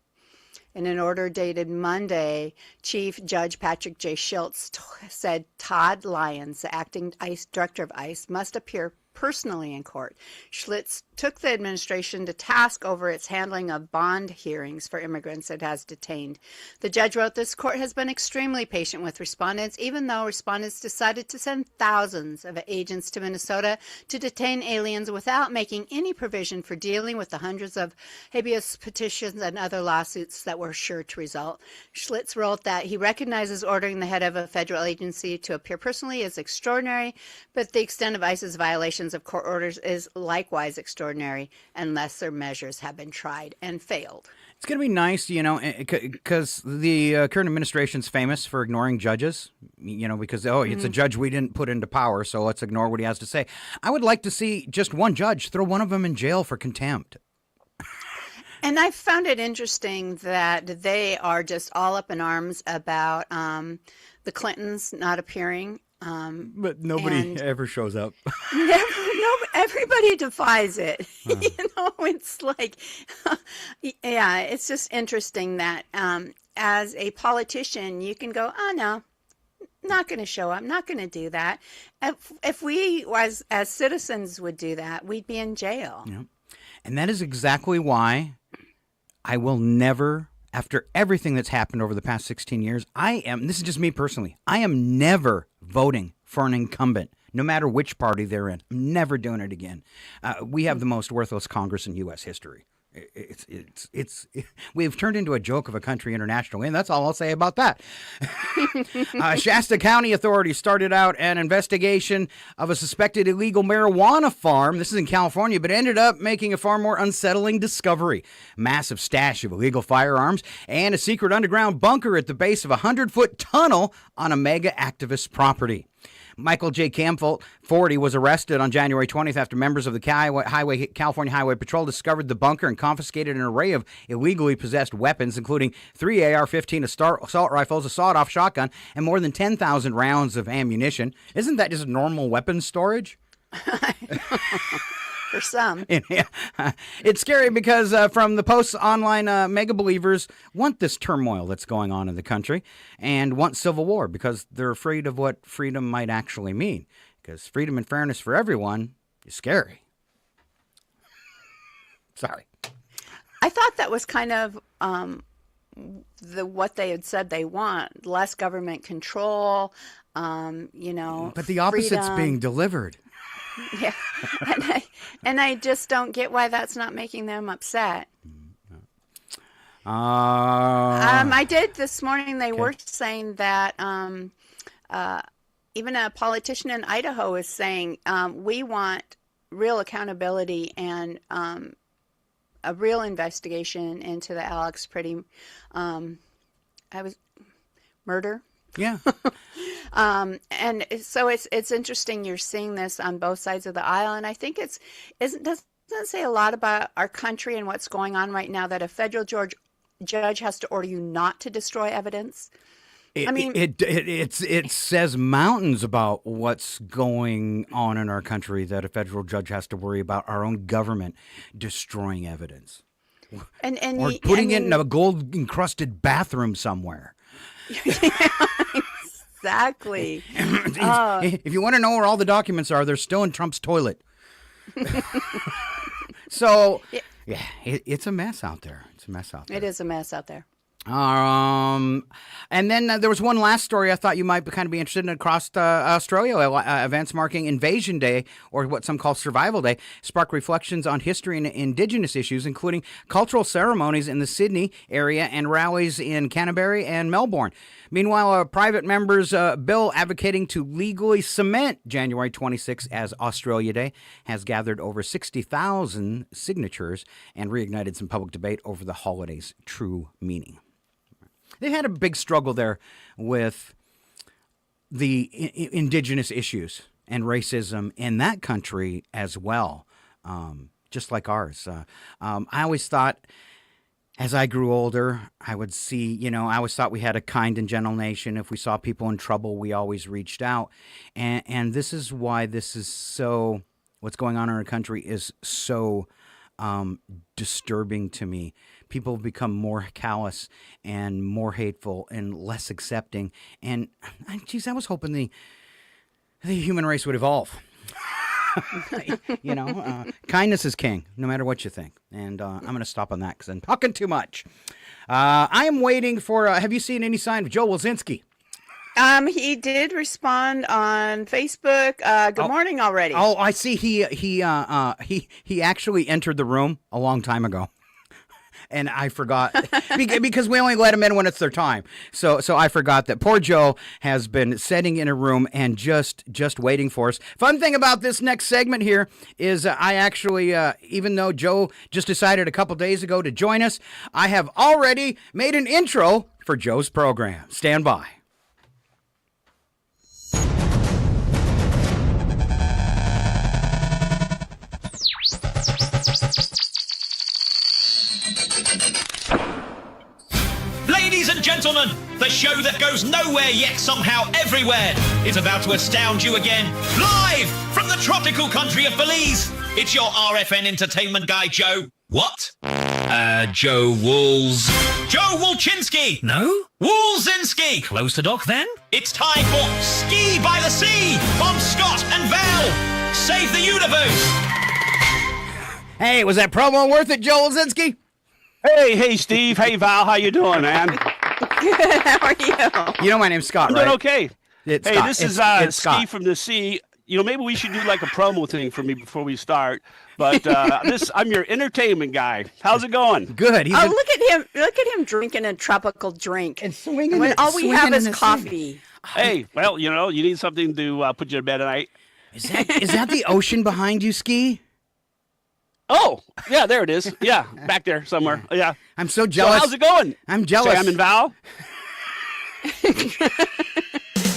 In an order dated Monday, Chief Judge Patrick J. Schultz said Todd Lyons, the acting director of ICE, must appear personally in court. Schlitz took the administration to task over its handling of bond hearings for immigrants it has detained. The judge wrote, "This court has been extremely patient with respondents, even though respondents decided to send thousands of agents to Minnesota to detain aliens without making any provision for dealing with the hundreds of habeas petitions and other lawsuits that were sure to result." Schlitz wrote that he recognizes ordering the head of a federal agency to appear personally is extraordinary, but the extent of ICE's violations of court orders is likewise extraordinary, and lesser measures have been tried and failed. It's going to be nice, because the current administration's famous for ignoring judges, because, it's a judge we didn't put into power, so let's ignore what he has to say. I would like to see just one judge throw one of them in jail for contempt. And I found it interesting that they are just all up in arms about the Clintons not appearing. But nobody ever shows up. Everybody defies it. It's like, it's just interesting that as a politician, you can go, oh, no, not going to show up, not going to do that. If we, as citizens, would do that, we'd be in jail. Yeah. And that is exactly why I will never, after everything that's happened over the past 16 years, this is just me personally, I am never voting for an incumbent, no matter which party they're in. I'm never doing it again. We have the most worthless Congress in U.S. history. We've turned into a joke of a country internationally, and that's all I'll say about that. Shasta County authorities started out an investigation of a suspected illegal marijuana farm. This is in California, but ended up making a far more unsettling discovery. Massive stash of illegal firearms and a secret underground bunker at the base of a 100-foot tunnel on a mega activist property. Michael J. Campbell, 40, was arrested on January 20th after members of the California Highway Patrol discovered the bunker and confiscated an array of illegally possessed weapons, including 3 AR-15 assault rifles, a sawed-off shotgun, and more than 10,000 rounds of ammunition. Isn't that just normal weapons storage? For some. It's scary because from the posts online, mega believers want this turmoil that's going on in the country and want civil war because they're afraid of what freedom might actually mean. Because freedom and fairness for everyone is scary. Sorry. I thought that was kind of what they had said they want. Less government control, But the opposite's freedom. being delivered. Yeah, and I just don't get why that's not making them upset. I did this morning. They were saying that even a politician in Idaho is saying we want real accountability and a real investigation into the Alex Pretty murder. Yeah. And so it's interesting you're seeing this on both sides of the aisle, and I think doesn't say a lot about our country and what's going on right now that a federal judge has to order you not to destroy evidence. It says mountains about what's going on in our country that a federal judge has to worry about our own government destroying evidence. Or putting it in a gold-encrusted bathroom somewhere. Exactly. If you want to know where all the documents are, they're still in Trump's toilet. So, it's a mess out there. It is a mess out there. And then there was one last story I thought you might kind of be interested in across Australia. Events marking Invasion Day, or what some call Survival Day, spark reflections on history and Indigenous issues, including cultural ceremonies in the Sydney area and rallies in Canterbury and Melbourne. Meanwhile, a private member's bill advocating to legally cement January 26 as Australia Day has gathered over 60,000 signatures and reignited some public debate over the holiday's true meaning. They had a big struggle there with the Indigenous issues and racism in that country as well, just like ours. I always thought, as I grew older, I would see, I always thought we had a kind and gentle nation. If we saw people in trouble, we always reached out. And this is why this is so, what's going on in our country is so disturbing to me. People have become more callous and more hateful and less accepting. And, geez, I was hoping the human race would evolve. Kindness is king, no matter what you think. And I'm going to stop on that because I'm talking too much. I am waiting for, have you seen any sign of Joe Wulzynski? He did respond on Facebook. Good morning already. Oh, I see. He actually entered the room a long time ago. And I forgot because we only let them in when it's their time. So I forgot that poor Joe has been sitting in a room and just waiting for us. Fun thing about this next segment here is I actually, even though Joe just decided a couple days ago to join us, I have already made an intro for Joe's program. Stand by. Ladies and gentlemen, the show that goes nowhere yet somehow everywhere is about to astound you again. Live from the tropical country of Belize, it's your RFN entertainment guy, Joe. What? Joe Wulzynski. No? Wulzynski. Close to Doc then? It's time for Ski by the Sea on Scott and Val. Save the universe. Hey, was that promo worth it, Joe Wulzynski? Hey, Steve. Hey, Val. How you doing, man? Good. How are you? You know my name's Scott, I'm right? doing okay. It's hey, Scott. this is it's Ski Scott. from the Sea. Maybe we should do like a promo thing for me before we start. But I'm your entertainment guy. How's it going? Good. Look at him! Look at him drinking a tropical drink and swinging. When all we have is in coffee. Hey, well, you need something to put you to bed at night. Is that the ocean behind you, Ski? Oh, yeah, there it is. Yeah, back there somewhere. Yeah. I'm so jealous. So how's it going? I'm jealous. Sam and Val?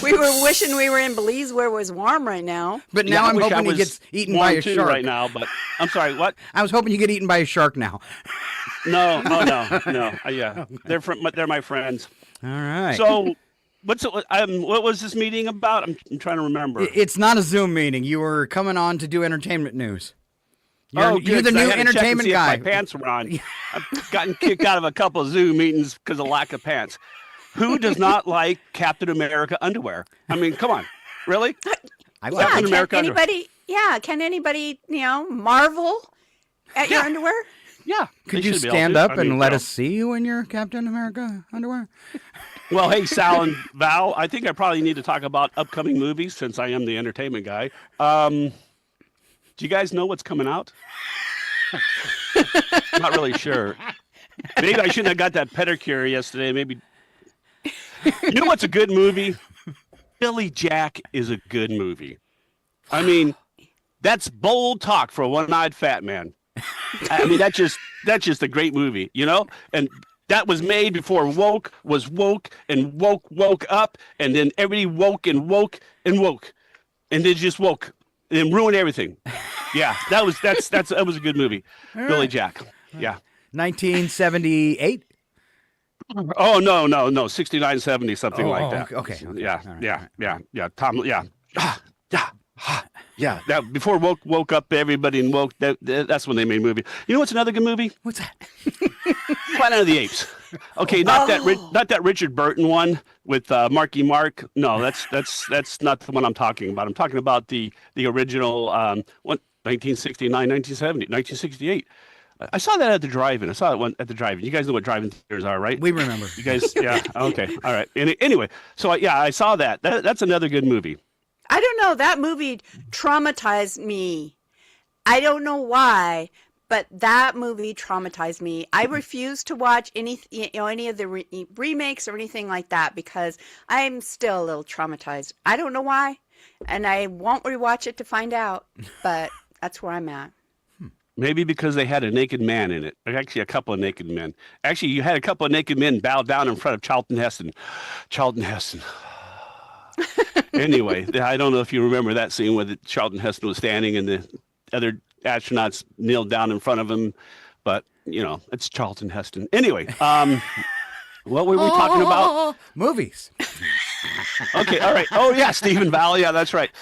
We were wishing we were in Belize where it was warm right now. But now I'm hoping he gets eaten by a shark. Right now, but I'm sorry, what? I was hoping you get eaten by a shark now. No. Yeah, they're my friends. All right. So, what was this meeting about? I'm trying to remember. It's not a Zoom meeting. You were coming on to do entertainment news. You're good, the new I had to check and entertainment see if guy. my pants were on. I've gotten kicked out of a couple of Zoom meetings because of lack of pants. Who does not like Captain America underwear? I mean, come on, really? Captain America underwear. Can anybody marvel at your underwear? Yeah. Could you stand up and let us see you in your Captain America underwear? Well, hey, Sal and Val, I think I probably need to talk about upcoming movies since I am the entertainment guy. Do you guys know what's coming out? Not really sure. Maybe I shouldn't have got that pedicure yesterday. Maybe. You know what's a good movie? Billy Jack is a good movie. I mean, that's bold talk for a one-eyed fat man. I mean, that's just a great movie, And that was made before woke was woke and woke up, and then everybody woke and woke and woke, and they just woke and ruined everything. Yeah, that was a good movie. All Billy right. Jack. Yeah. 1978. Oh no, 69, 70, something like that. Okay. Yeah, right. yeah. Tom, yeah. Yeah, that before woke up everybody and woke. That's when they made a movie. You know what's another good movie? What's that? Planet of the Apes. Okay, not that Richard Burton one with Marky Mark. No, that's not the one I'm talking about. I'm talking about the original 1969, 1970, 1968. I saw that at the drive-in. I saw it at the drive-in. You guys know what drive-in theaters are, right? We remember. You guys, yeah. Okay, all right. Anyway, so I saw that. That's another good movie. I don't know. That movie traumatized me. I don't know why, but that movie traumatized me. I refuse to watch any of the remakes or anything like that because I'm still a little traumatized. I don't know why, and I won't rewatch it to find out. But that's where I'm at. Maybe because they had a naked man in it. Actually, a couple of naked men. Actually, you had a couple of naked men bow down in front of Charlton Heston. Charlton Heston. Anyway, I don't know if you remember that scene where Charlton Heston was standing and the other astronauts kneeled down in front of him. But, it's Charlton Heston. Anyway, what were we talking about? Movies. Okay, all right. Oh, yeah, Stephen Valley. Yeah, that's right.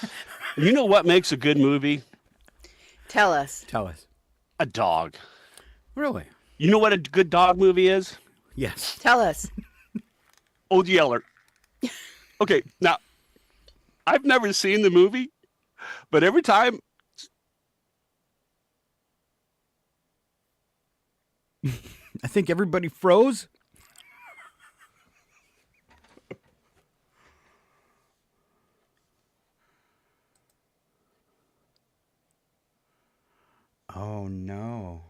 You know what makes a good movie? Tell us. A dog. Really? You know what a good dog movie is? Yes. Tell us. Old Yeller. Okay, now, I've never seen the movie, but every time... I think everybody froze. Oh, no.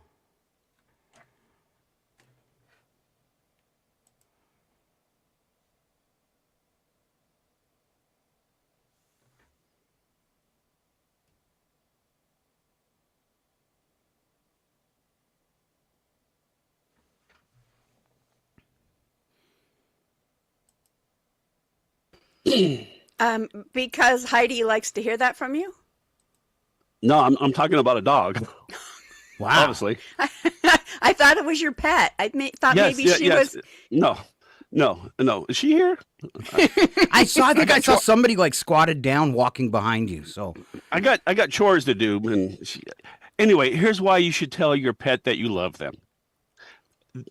Because Heidi likes to hear that from you? No, I'm talking about a dog. Wow. Obviously. I thought it was your pet. I thought maybe she was. No. Is she here? I think I saw somebody like squatted down walking behind you. So I got chores to do. Anyway, here's why you should tell your pet that you love them.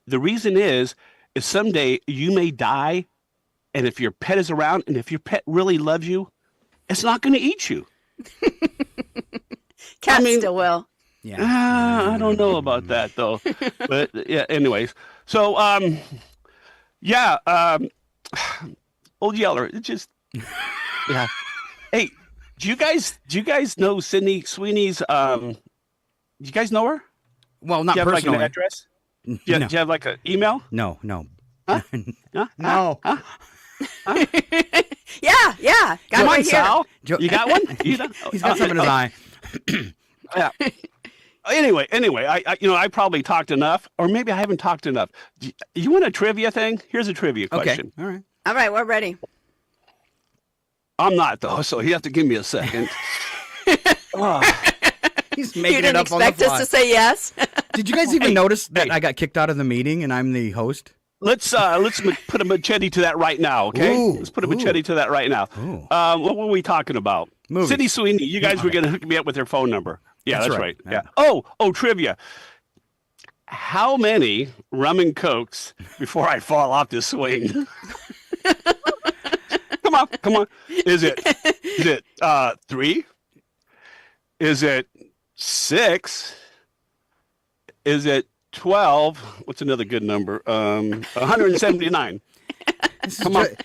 The reason is someday you may die, and if your pet is around, and if your pet really loves you, it's not going to eat you. Cats still will. Yeah. I don't know about that though. But yeah. Anyways, so Old Yeller. It just yeah. Hey, do you guys know Sydney Sweeney's? Do you guys know her? Well, not do you have personally. like an address? No. Do you have like an email? No. Huh? No. Yeah. Got Come right on, here. Sal. You got one? He's got something in his eye. Yeah. Anyway, I probably talked enough, or maybe I haven't talked enough. You want a trivia thing? Here's a trivia question. Okay. All right, we're ready. I'm not though, so you have to give me a second. He's making you didn't it up on the expect fly. us to say yes? Did you guys even notice that I got kicked out of the meeting and I'm the host? Let's put a machete to that right now, okay? Let's put a machete to that right now. What were we talking about? Movies. Sydney Sweeney. You guys were going to hook me up with her phone number. Yeah, that's right. Yeah. Oh, trivia. How many rum and cokes before I fall off this swing? Come on. Is it 3? Is it 6? Is it 12? What's another good number? 179.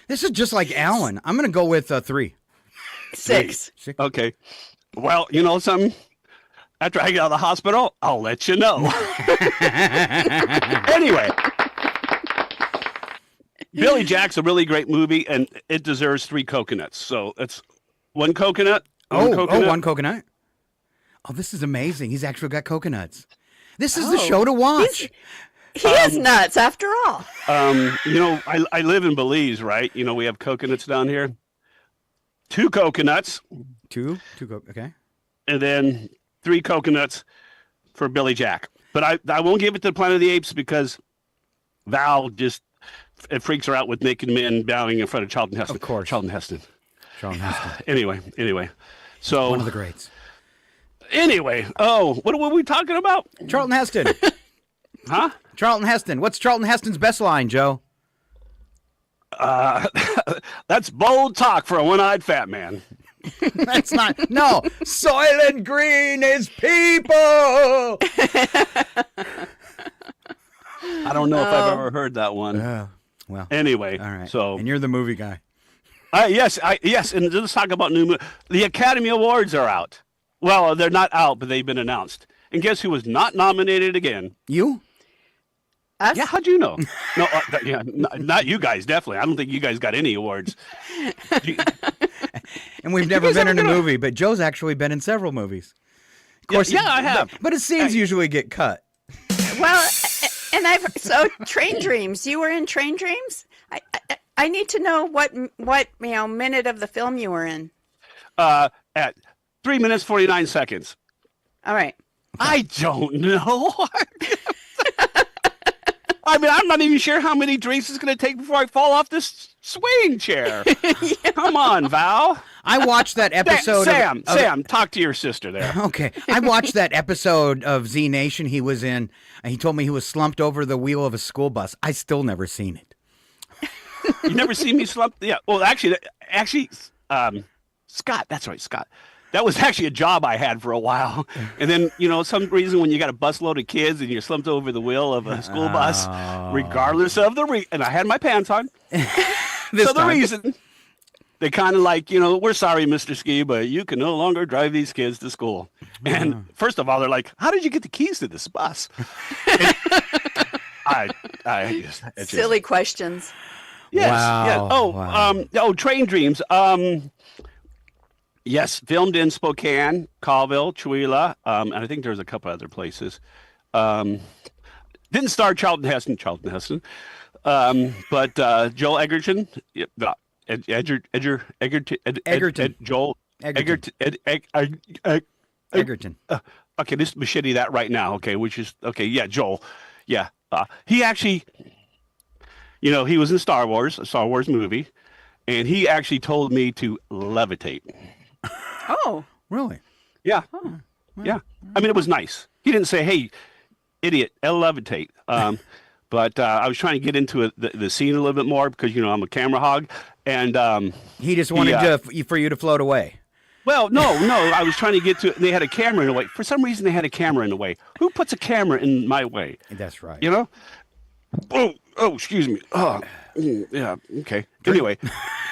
This is just like Alan. I'm going to go with 3. 6. Okay. Well, you know something? After I get out of the hospital, I'll let you know. Anyway, Billy Jack's a really great movie, and it deserves 3 coconuts. So it's 1 coconut. One coconut. Oh, this is amazing. He's actually got coconuts. This is the show to watch. He is nuts, after all. I live in Belize, right? We have coconuts down here. 2 coconuts. 2 okay. And then 3 coconuts for Billy Jack. But I won't give it to Planet of the Apes because Val just it freaks her out with naked men bowing in front of Charlton Heston. Of course. Charlton Heston. Anyway. So one of the greats. Anyway, what were we talking about? Charlton Heston. Huh? Charlton Heston. What's Charlton Heston's best line, Joe? That's bold talk for a one-eyed fat man. That's not. No, Soylent Green is people. I don't know if I've ever heard that one. Well, anyway, all right. So, and you're the movie guy. Yes, and let's talk about the Academy Awards are out. Well, they're not out, but they've been announced. And guess who was not nominated again? You? Us? Yeah, how'd you know? No, not you guys, definitely. I don't think you guys got any awards. And we've never been in a movie, but Joe's actually been in several movies. Of course, yeah, I have. But his scenes usually get cut. Well, so Train Dreams. You were in Train Dreams? I need to know what minute of the film you were in. At 3 minutes 49 seconds. All right. I don't know. I mean, I'm not even sure how many drinks it's going to take before I fall off this swing chair. Come on, Val. I watched that episode. Sam, talk to your sister there. Okay. I watched that episode of Z Nation he was in. And he told me he was slumped over the wheel of a school bus. I still never seen it. You never seen me slumped? Yeah. Well, actually, Scott. That's right, Scott. That was actually a job I had for a while. And then, some reason when you got a busload of kids and you're slumped over the wheel of a school bus, regardless of and I had my pants on. The reason, they kind of like, we're sorry, Mr. Ski, but you can no longer drive these kids to school. And first of all, they're like, how did you get the keys to this bus? Silly questions. Yes. Wow. Yeah. Train Dreams. Yes, filmed in Spokane, Colville, Chewelah, and I think there's a couple other places. Didn't star Charlton Heston, but Joel Egerton, Joel Egerton. Okay, this is machete that right now. Okay, yeah, Joel, yeah, he actually, he was in a Star Wars movie, and he actually told me to levitate. Oh, really? Yeah. Yeah. I mean, it was nice. He didn't say, hey, idiot, levitate. But I was trying to get into the scene a little bit more because, I'm a camera hog. And he just wanted for you to float away. Well, no. I was trying to get to it. They had a camera in the way. For some reason, they had a camera in the way. Who puts a camera in my way? That's right. Oh, excuse me. Oh, yeah. Okay. Anyway,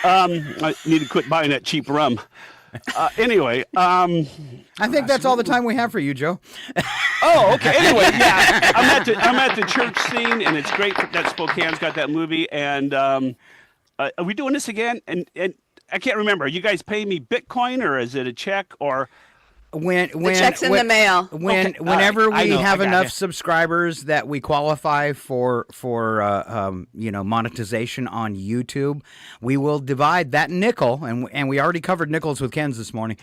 I need to quit buying that cheap rum. Anyway, I think that's all the time we have for you, Joe. Oh, okay. Anyway, yeah, I'm at the church scene, and it's great that Spokane's got that movie. And are we doing this again? And I can't remember. You guys pay me Bitcoin, or is it a check, or? The check's in the mail. Whenever we have enough subscribers that we qualify for monetization on YouTube, we will divide that nickel, and we already covered nickels with Ken's this morning.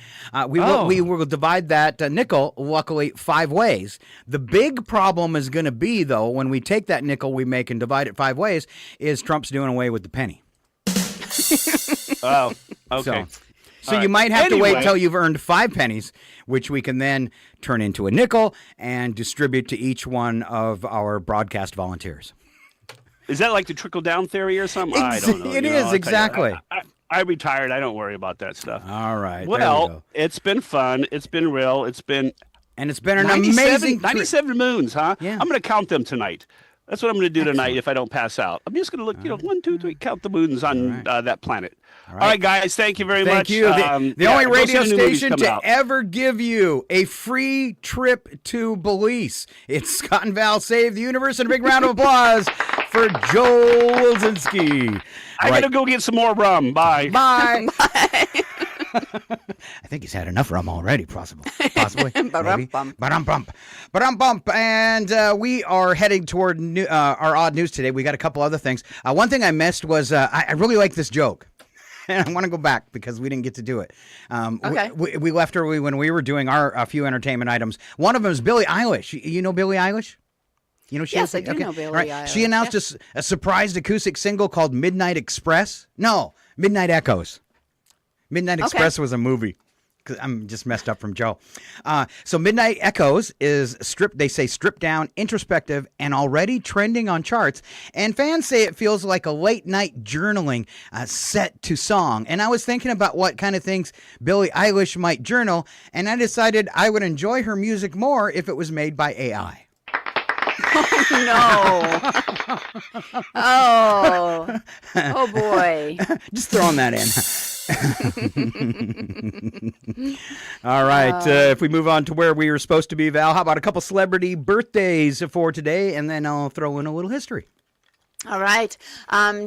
We will divide that nickel, luckily, 5 ways. The big problem is going to be, though, when we take that nickel we make and divide it 5 ways, is Trump's doing away with the penny. Oh, okay. So you might have to wait till you've earned 5 pennies, which we can then turn into a nickel and distribute to each one of our broadcast volunteers. Is that like the trickle-down theory or something? I don't know. It is, exactly. I retired. I don't worry about that stuff. All right. Well, it's been fun. It's been real. It's been an amazing 97 moons, huh? Yeah. I'm going to count them tonight. That's what I'm going to do tonight if I don't pass out. I'm just going to look, 1, 2, 3, count the moons on that planet. All right, guys. Thank you very much. Thank you. The only radio station to ever give you a free trip to Belize. It's Scott and Val Save the Universe, and a big round of applause for Joel Wulzynski. I got to go get some more rum. Bye. Bye. Bye. I think he's had enough rum already, possibly. Ba-dum-bump. And we are heading toward our odd news today. We got a couple other things. One thing I missed was I really like this joke. And I want to go back because we didn't get to do it. Okay. We left early when we were doing our few entertainment items. One of them is Billie Eilish. You know Billie Eilish? Yes, I do know Billie Eilish. She announced a surprised acoustic single called Midnight Express. No, Midnight Echoes. Midnight Express was a movie. 'Cause I'm just messed up from Joe. So Midnight Echoes is stripped down, introspective, and already trending on charts. And fans say it feels like a late night journaling set to song. And I was thinking about what kind of things Billie Eilish might journal, and I decided I would enjoy her music more if it was made by AI. Oh, no. Oh boy. Just throwing that in. All right. If we move on to where we were supposed to be, Val, how about a couple celebrity birthdays for today, and then I'll throw in a little history. All right.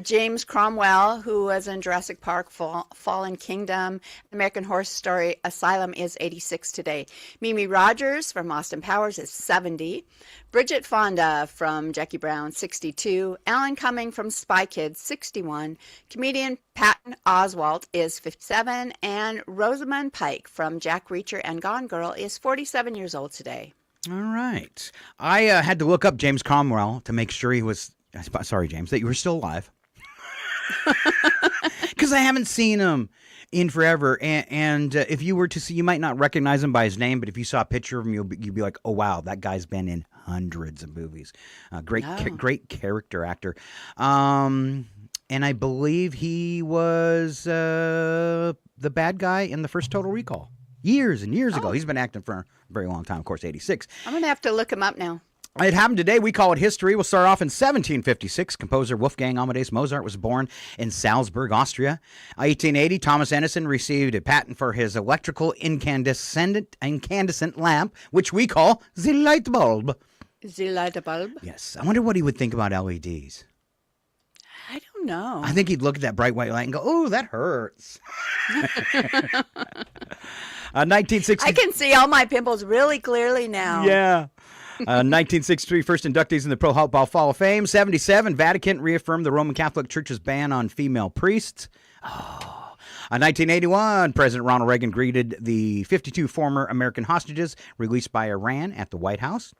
James Cromwell, who was in Jurassic Park, Fallen Kingdom, American Horror Story Asylum, is 86 today. Mimi Rogers from Austin Powers is 70. Bridget Fonda from Jackie Brown, 62. Alan Cumming from Spy Kids, 61. Comedian Patton Oswalt is 57. And Rosamund Pike from Jack Reacher and Gone Girl is 47 years old today. All right. I had to look up James Cromwell to make sure he was... Sorry, James, that you were still alive. Because I haven't seen him in forever. And if you were to see, you might not recognize him by his name, but if you saw a picture of him, you'd be like, oh, wow, that guy's been in hundreds of movies. Great character actor. And I believe he was the bad guy in the first Total Recall. Years and years ago. He's been acting for a very long time, of course, 86. I'm going to have to look him up now. It happened today. We call it history. We'll start off in 1756. Composer Wolfgang Amadeus Mozart was born in Salzburg, Austria. 1880, Thomas Edison received a patent for his electrical incandescent lamp, which we call the light bulb. The light bulb? Yes. I wonder what he would think about LEDs. I don't know. I think he'd look at that bright white light and go, oh, that hurts. 1960. I can see all my pimples really clearly now. Yeah. 1963, first inductees in the Pro Football Hall of Fame. 77, Vatican reaffirmed the Roman Catholic Church's ban on female priests. 1981, President Ronald Reagan greeted the 52 former American hostages released by Iran at the White House.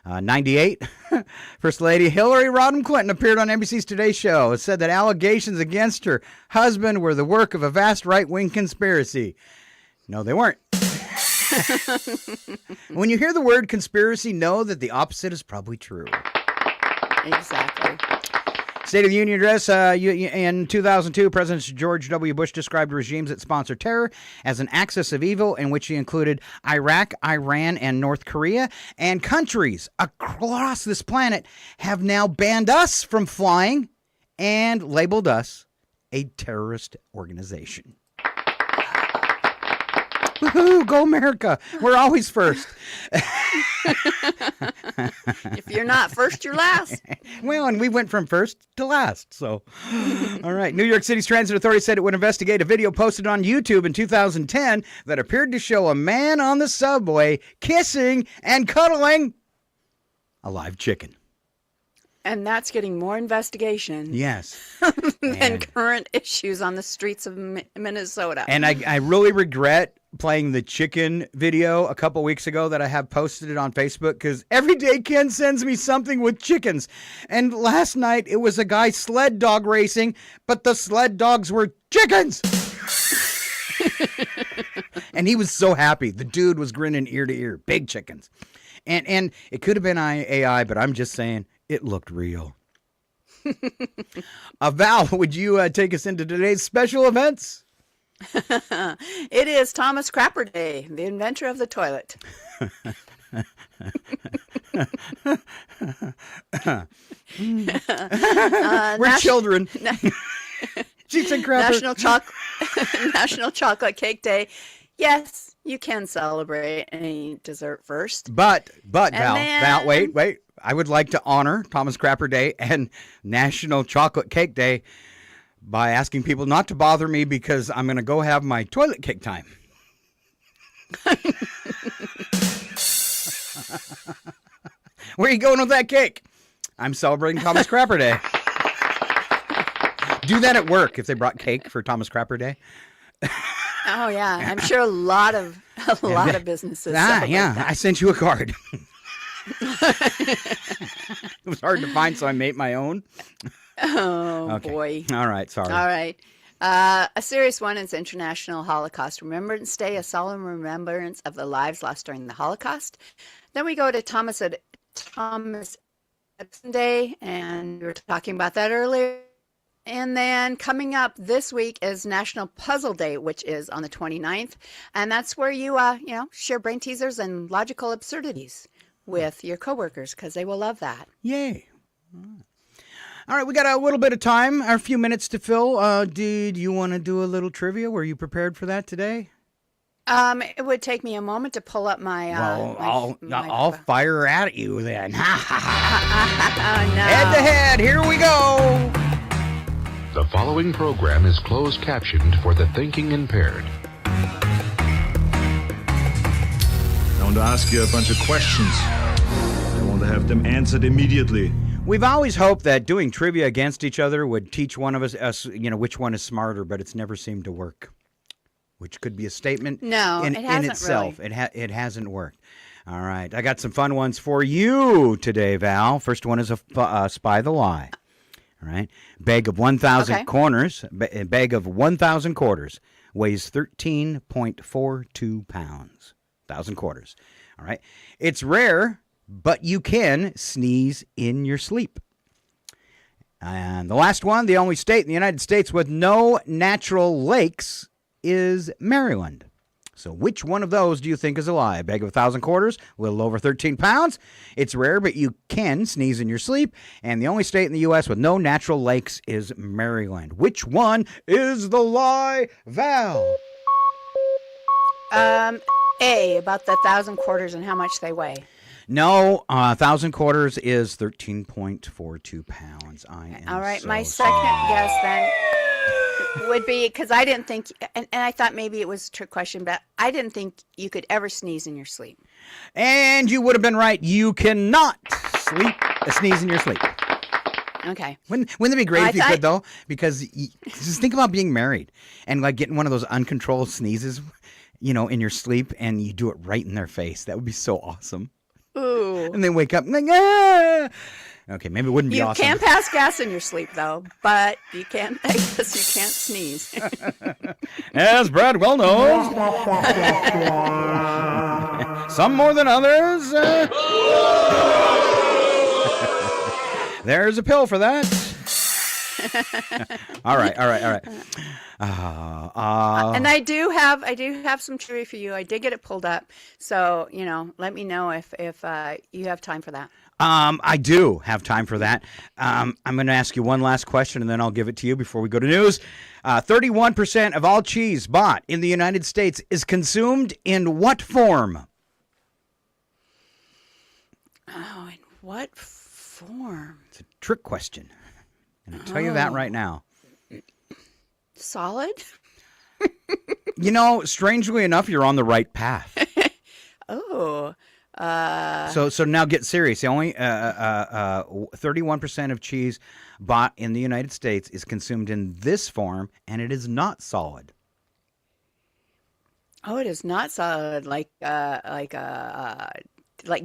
98, First Lady Hillary Rodham Clinton appeared on NBC's Today Show. It said that allegations against her husband were the work of a vast right-wing conspiracy. No, they weren't. When you hear the word conspiracy, know that the opposite is probably true. Exactly. State of the Union address in 2002, President George W. Bush described regimes that sponsor terror as an axis of evil, in which he included Iraq, Iran, and North Korea. And countries across this planet have now banned us from flying and labeled us a terrorist organization. Woohoo, go America. We're always first. If you're not first, you're last. Well, and we went from first to last, so. All right. New York City's Transit Authority said it would investigate a video posted on YouTube in 2010 that appeared to show a man on the subway kissing and cuddling a live chicken. And that's getting more investigation. Yes. than current issues on the streets of Minnesota. And I really regret playing the chicken video a couple weeks ago that I have posted it on Facebook, because every day Ken sends me something with chickens. And last night it was a guy sled dog racing, but the sled dogs were chickens. And he was so happy. The dude was grinning ear to ear. Big chickens. And it could have been AI, but I'm just saying it looked real. Val, would you take us into today's special events? It is Thomas Crapper Day, the inventor of the toilet. We're children. Cheeks and Crapper. National Chocolate Cake Day. Yes, you can celebrate any dessert first. But Val, wait. I would like to honor Thomas Crapper Day and National Chocolate Cake Day by asking people not to bother me, because I'm going to go have my toilet cake time. Where are you going with that cake? I'm celebrating Thomas Crapper Day. Do that at work if they brought cake for Thomas Crapper Day. Oh yeah, I'm sure a lot of businesses. Yeah, that. I sent you a card. It was hard to find, so I made my own. Oh, okay. Boy. All right, sorry. All right. A serious one is International Holocaust Remembrance Day, a solemn remembrance of the lives lost during the Holocaust. Then we go to Thomas Edison Day, and we were talking about that earlier. And then coming up this week is National Puzzle Day, which is on the 29th. And that's where you share brain teasers and logical absurdities with your coworkers, because they will love that. Yay. All right, we got a little bit of time, a few minutes to fill. Did you want to do a little trivia? Were you prepared for that today? It would take me a moment to pull up my. I'll fire at you then. No. Head to head, here we go. The following program is closed captioned for the thinking impaired. I want to ask you a bunch of questions. I want to have them answered immediately. We've always hoped that doing trivia against each other would teach one of us, which one is smarter, but it's never seemed to work. Which could be a statement in itself. Really. It hasn't worked. All right, I got some fun ones for you today, Val. First one is a Spy the Lie. All right, bag of 1,000 corners. A bag of 1,000 quarters weighs 13.42 pounds. 1,000 quarters. All right, it's rare, but you can sneeze in your sleep. And the last one, the only state in the United States with no natural lakes is Maryland. So which one of those do you think is a lie? A bag of 1,000 quarters, a little over 13 pounds. It's rare, but you can sneeze in your sleep. And the only state in the U.S. with no natural lakes is Maryland. Which one is the lie, Val? A, about the 1,000 quarters and how much they weigh. No, 1,000 quarters is 13.42 pounds. All right, my second guess then would be, because I didn't think, and I thought maybe it was a trick question, but I didn't think you could ever sneeze in your sleep. And you would have been right. You cannot sneeze in your sleep. Okay. Wouldn't it be great if you could, though? Because just think about being married and like getting one of those uncontrolled sneezes, in your sleep, and you do it right in their face. That would be so awesome. Ooh. And they wake up and like, ah! Okay, maybe it wouldn't be awesome. You can pass gas in your sleep, though, but you can't, I guess you can't sneeze. As Brad well knows. Some more than others. There's a pill for that. All right. And I do have some trivia for you. I did get it pulled up, so let me know if you have time for that. I do have time for that. I'm going to ask you one last question, and then I'll give it to you before we go to news. 31% of all cheese bought in the United States is consumed in what form? Oh, in what form? It's a trick question. And I'll tell you that right now. Solid? Strangely enough, you're on the right path. Oh. So now get serious. Only 31% of cheese bought in the United States is consumed in this form, and it is not solid. Oh, it is not solid, like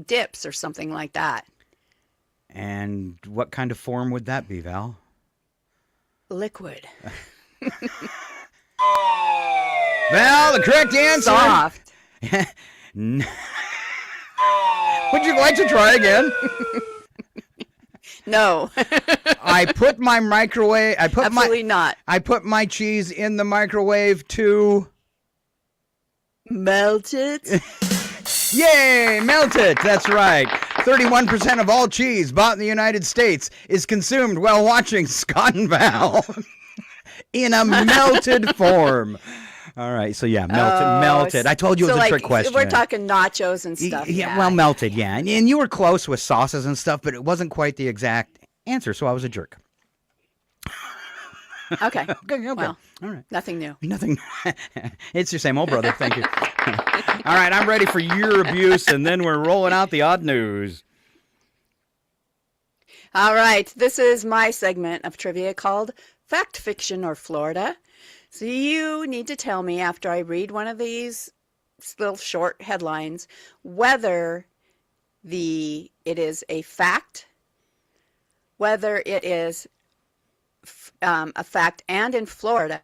dips or something like that. And what kind of form would that be, Val? Liquid. Val, the correct answer. Soft. Would you like to try again? No. I put my microwave. Absolutely not. I put my cheese in the microwave to melt it. Yay, melt it. That's right. 31% of all cheese bought in the United States is consumed while watching Scott and Val in a melted form. All right, so yeah, melted. I told you it was a trick question. We're talking nachos and stuff. Yeah, well, melted, yeah. And you were close with sauces and stuff, but it wasn't quite the exact answer, so I was a jerk. Okay. Okay. Well, all right. Nothing new. Nothing. It's your same old brother. Thank you. All right, I'm ready for your abuse, and then we're rolling out the odd news. All right, this is my segment of trivia called Fact, Fiction, or Florida. So you need to tell me after I read one of these little short headlines whether it is a fact, whether it is a fact and in Florida,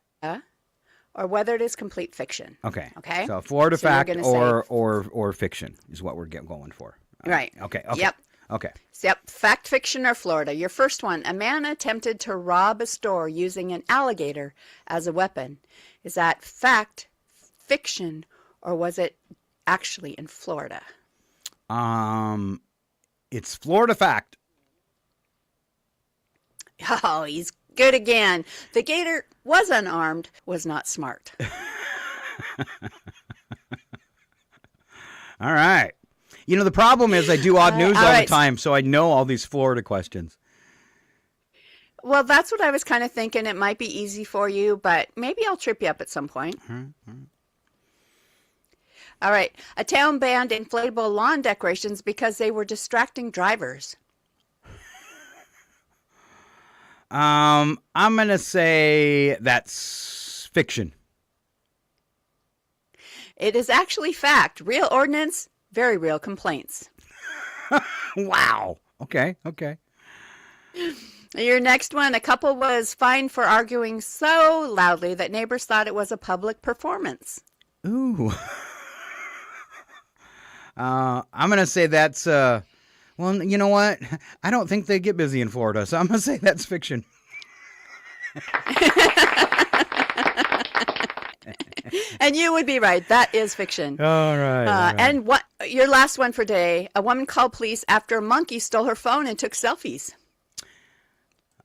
or whether it is complete fiction. Okay. Okay. So Florida So you're fact gonna or fiction is what we're going for. Right. Okay. Yep. Okay. Yep. Fact, fiction, or Florida. Your first one. A man attempted to rob a store using an alligator as a weapon. Is that fact, fiction, or was it actually in Florida? It's Florida fact. Oh, he's good again. The gator was unarmed, was not smart. All right. You know, the problem is I do odd news all right. the time, so I know all these Florida questions. Well, that's what I was kind of thinking. It might be easy for you, but maybe I'll trip you up at some point. All right. A town banned inflatable lawn decorations because they were distracting drivers. I'm going to say that's fiction. It is actually fact. Real ordinance, very real complaints. Wow. Okay. Your next one, a couple was fined for arguing so loudly that neighbors thought it was a public performance. Ooh. I'm going to say that's, well, you know what? I don't think they get busy in Florida, so I'm going to say that's fiction. And you would be right. That is fiction. All right. And what your last one for day, a woman called police after a monkey stole her phone and took selfies.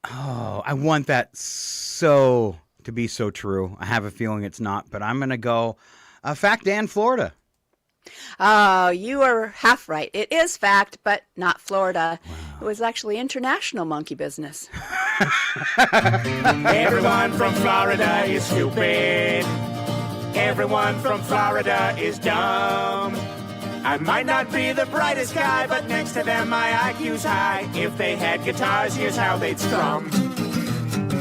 Oh, I want that to be so true. I have a feeling it's not, but I'm going to go fact and Florida. Oh, you are half right. It is fact, but not Florida. Wow. It was actually international monkey business. Everyone from Florida is stupid. Everyone from Florida is dumb. I might not be the brightest guy, but next to them my IQ's high. If they had guitars, here's how they'd strum.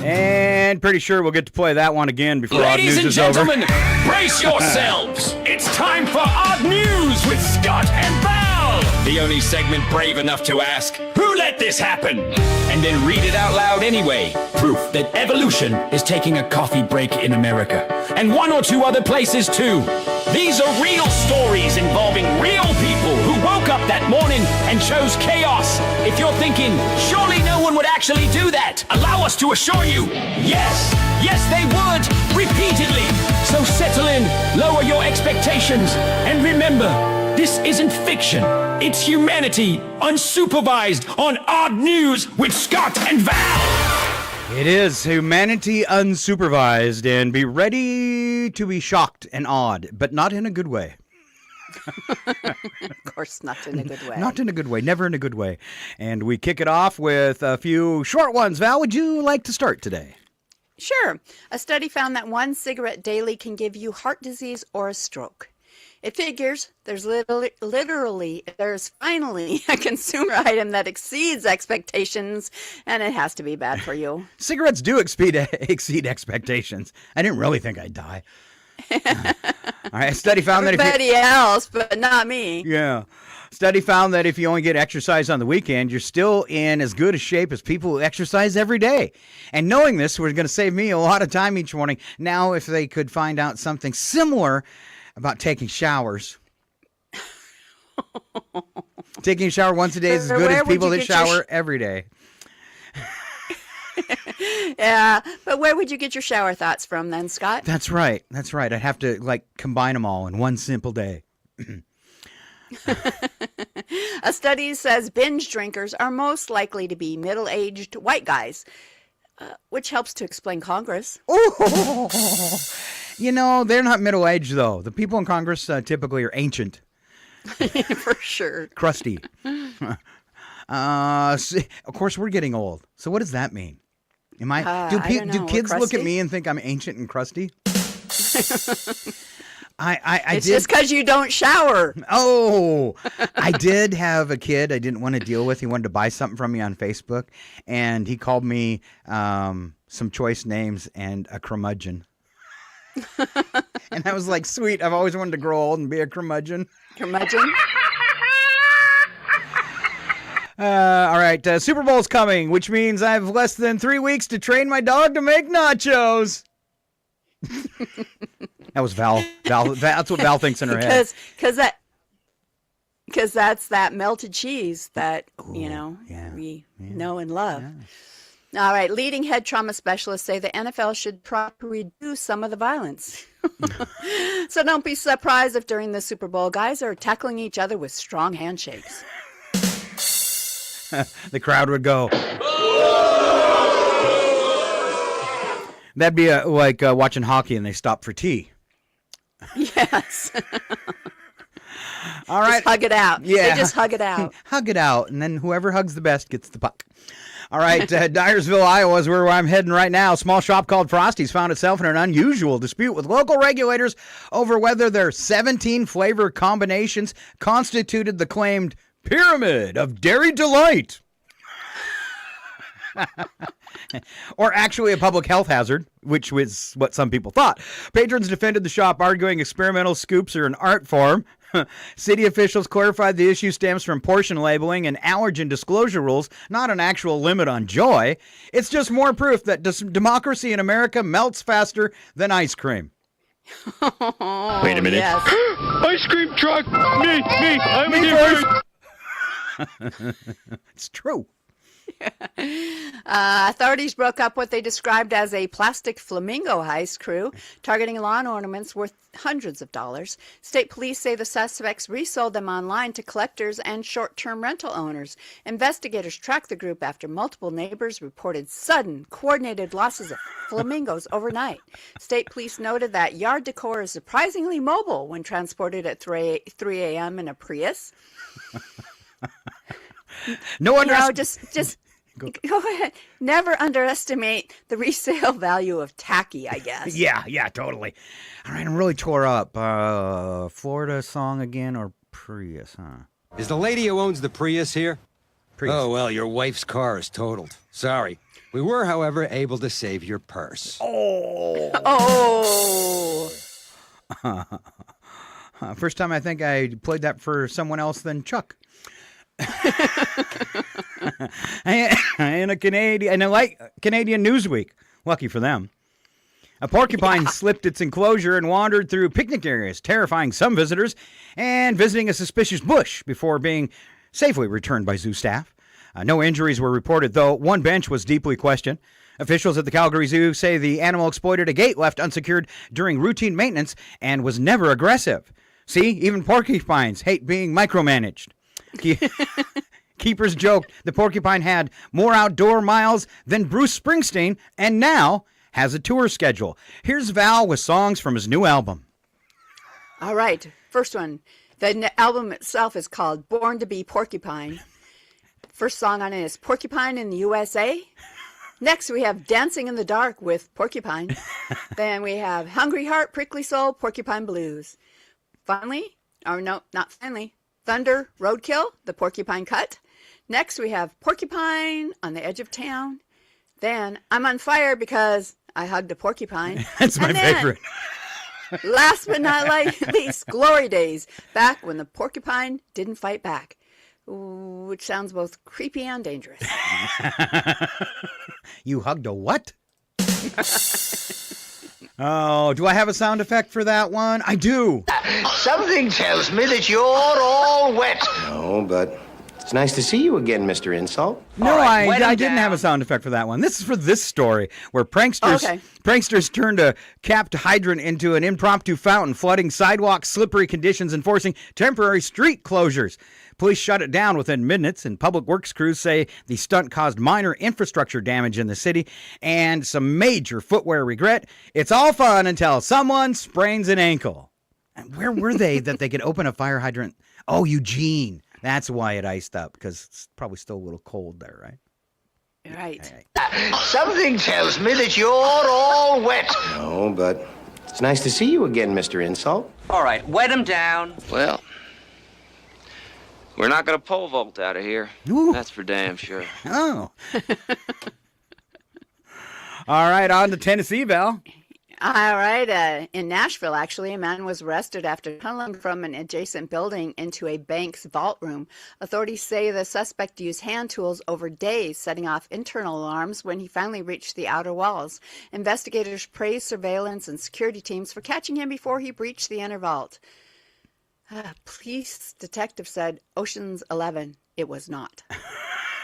And pretty sure we'll get to play that one again before Odd News is over. Ladies and gentlemen, brace yourselves. It's time for Odd News with Scott and Val. The only segment brave enough to ask, who let this happen? And then read it out loud anyway. Proof that evolution is taking a coffee break in America. And one or two other places too. These are real stories involving real people who woke up that morning and chose chaos. If you're thinking, surely no one would actually do that, allow us to assure you, yes, they would, repeatedly. So settle in, lower your expectations, and remember, this isn't fiction. It's humanity, unsupervised, on Odd News with Scott and Val. It is humanity unsupervised, and be ready to be shocked and awed, but not in a good way. Of course, not in a good way. Not in a good way, never in a good way. And we kick it off with a few short ones. Val, would you like to start today? Sure. A study found that one cigarette daily can give you heart disease or a stroke. It figures there's finally a consumer item that exceeds expectations, and it has to be bad for you. Cigarettes do exceed expectations. I didn't really think I'd die. All right, a study found that everybody else, but not me. Yeah. Study found that if you only get exercise on the weekend, you're still in as good a shape as people who exercise every day. And knowing this was going to save me a lot of time each morning. Now, if they could find out something similar about taking showers. Taking a shower once a day is as good as people that shower every day. Yeah, but where would you get your shower thoughts from then, Scott? That's right. I'd have to combine them all in one simple day. A study says binge drinkers are most likely to be middle-aged white guys, which helps to explain Congress. Oh, you know, they're not middle-aged, though. The people in Congress typically are ancient. For sure. Crusty. Of course, we're getting old. So what does that mean? Am I? Do kids look at me and think I'm ancient and crusty? It's just because you don't shower. Oh, I did have a kid I didn't want to deal with. He wanted to buy something from me on Facebook, and he called me some choice names and a curmudgeon. And I was like, sweet, I've always wanted to grow old and be a curmudgeon. Curmudgeon? All right, Super Bowl's coming, which means I have less than 3 weeks to train my dog to make nachos. That was Val. That's what Val thinks in her head. Because that's that melted cheese that, we know and love. Yeah. All right. Leading head trauma specialists say the NFL should try to reduce some of the violence. So don't be surprised if during the Super Bowl, guys are tackling each other with strong handshakes. The crowd would go. That'd be like watching hockey and they stop for tea. Yes. All right. Just hug it out. Yeah. They just hug it out. Hug it out, and then whoever hugs the best gets the puck. All right, Dyersville, Iowa is where I'm heading right now. A small shop called Frosty's found itself in an unusual dispute with local regulators over whether their 17 flavor combinations constituted the claimed pyramid of dairy delight. Or actually a public health hazard, which was what some people thought. Patrons defended the shop, arguing experimental scoops are an art form. City officials clarified the issue stems from portion labeling and allergen disclosure rules, not an actual limit on joy. It's just more proof that democracy in America melts faster than ice cream. Wait a minute. Yes. Ice cream truck! Me! I'm Me first! It's true. Authorities broke up what they described as a plastic flamingo heist crew, targeting lawn ornaments worth hundreds of dollars. State police say the suspects resold them online to collectors and short-term rental owners. Investigators tracked the group after multiple neighbors reported sudden, coordinated losses of flamingos overnight. State police noted that yard decor is surprisingly mobile when transported at 3 a.m. in a Prius. Just go ahead. Never underestimate the resale value of tacky, I guess. Yeah, totally. All right, I'm really tore up. Florida song again or Prius, huh? Is the lady who owns the Prius here? Prius. Oh, well, your wife's car is totaled. Sorry. We were, however, able to save your purse. Oh. First time I think I played that for someone else than Chuck. And a Canadian Newsweek. Lucky for them. A porcupine slipped its enclosure and wandered through picnic areas, terrifying some visitors and visiting a suspicious bush before being safely returned by zoo staff. No injuries were reported, though one bench was deeply questioned. Officials at the Calgary Zoo say the animal exploited a gate left unsecured during routine maintenance and was never aggressive. See, even porcupines hate being micromanaged. Keepers joked the porcupine had more outdoor miles than Bruce Springsteen and now has a tour schedule. Here's Val with songs from his new album. All right. First one. The album itself is called Born to Be Porcupine. First song on it is Porcupine in the USA. Next, we have Dancing in the Dark with Porcupine. Then we have Hungry Heart, Prickly Soul, Porcupine Blues. Thunder, Roadkill, the Porcupine Cut. Next, we have Porcupine on the Edge of Town. Then I'm on fire because I hugged a porcupine. That's my favorite. Last but not least, Glory Days, back when the porcupine didn't fight back, which sounds both creepy and dangerous. You hugged a what? Oh, do I have a sound effect for that one? I do. Something tells me that you're all wet. No, but it's nice to see you again, Mr. Insult. No, I didn't have a sound effect for that one. This is for this story, where pranksters turned a capped hydrant into an impromptu fountain, flooding sidewalks, slippery conditions, and forcing temporary street closures. Police shut it down within minutes, and public works crews say the stunt caused minor infrastructure damage in the city and some major footwear regret. It's all fun until someone sprains an ankle. And where were they that they could open a fire hydrant? Oh, Eugene. That's why it iced up, because it's probably still a little cold there, right? Right. Something tells me that you're all wet. No, but it's nice to see you again, Mr. Insult. All right, wet him down. Well, we're not going to pole vault out of here. Ooh. That's for damn sure. Oh. All right, on to Tennessee, Val. All right. In Nashville, actually, a man was arrested after tunneling from an adjacent building into a bank's vault room. Authorities say the suspect used hand tools over days, setting off internal alarms when he finally reached the outer walls. Investigators praised surveillance and security teams for catching him before he breached the inner vault. Police detective said Ocean's 11. It was not.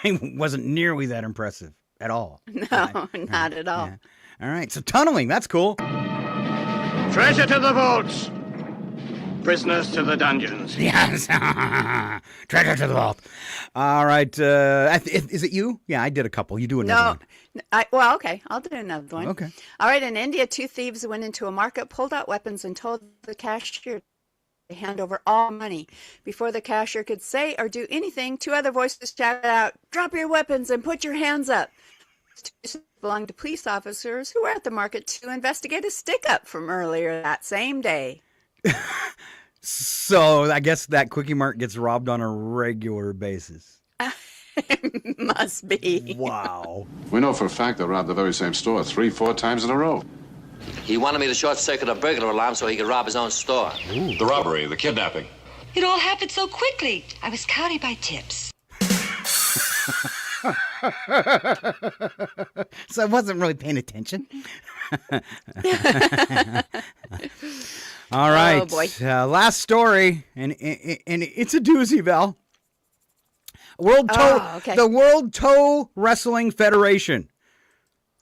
It wasn't nearly that impressive at all. No, not at all. Yeah. All right, so tunneling, that's cool. Treasure to the vaults. Prisoners to the dungeons. Yes. Treasure to the vault. All right. Is it you? Yeah, I did a couple. You do another one. Okay. I'll do another one. Okay. All right. In India, 2 thieves went into a market, pulled out weapons, and told the cashier to hand over all money. Before the cashier could say or do anything, 2 other voices shouted out, "Drop your weapons and put your hands up." Belonged to police officers who were at the market to investigate a stick-up from earlier that same day. So I guess that Quickie Mart gets robbed on a regular basis. Must be. Wow. We know for a fact they robbed the very same store 3-4 times in a row. He wanted me to short-circuit a burglar alarm so he could rob his own store. Ooh. The robbery, the kidnapping. It all happened so quickly. I was counted by tips. So I wasn't really paying attention. All right. Oh, boy. Last story, and it's a doozy, Val. The World Toe Wrestling Federation.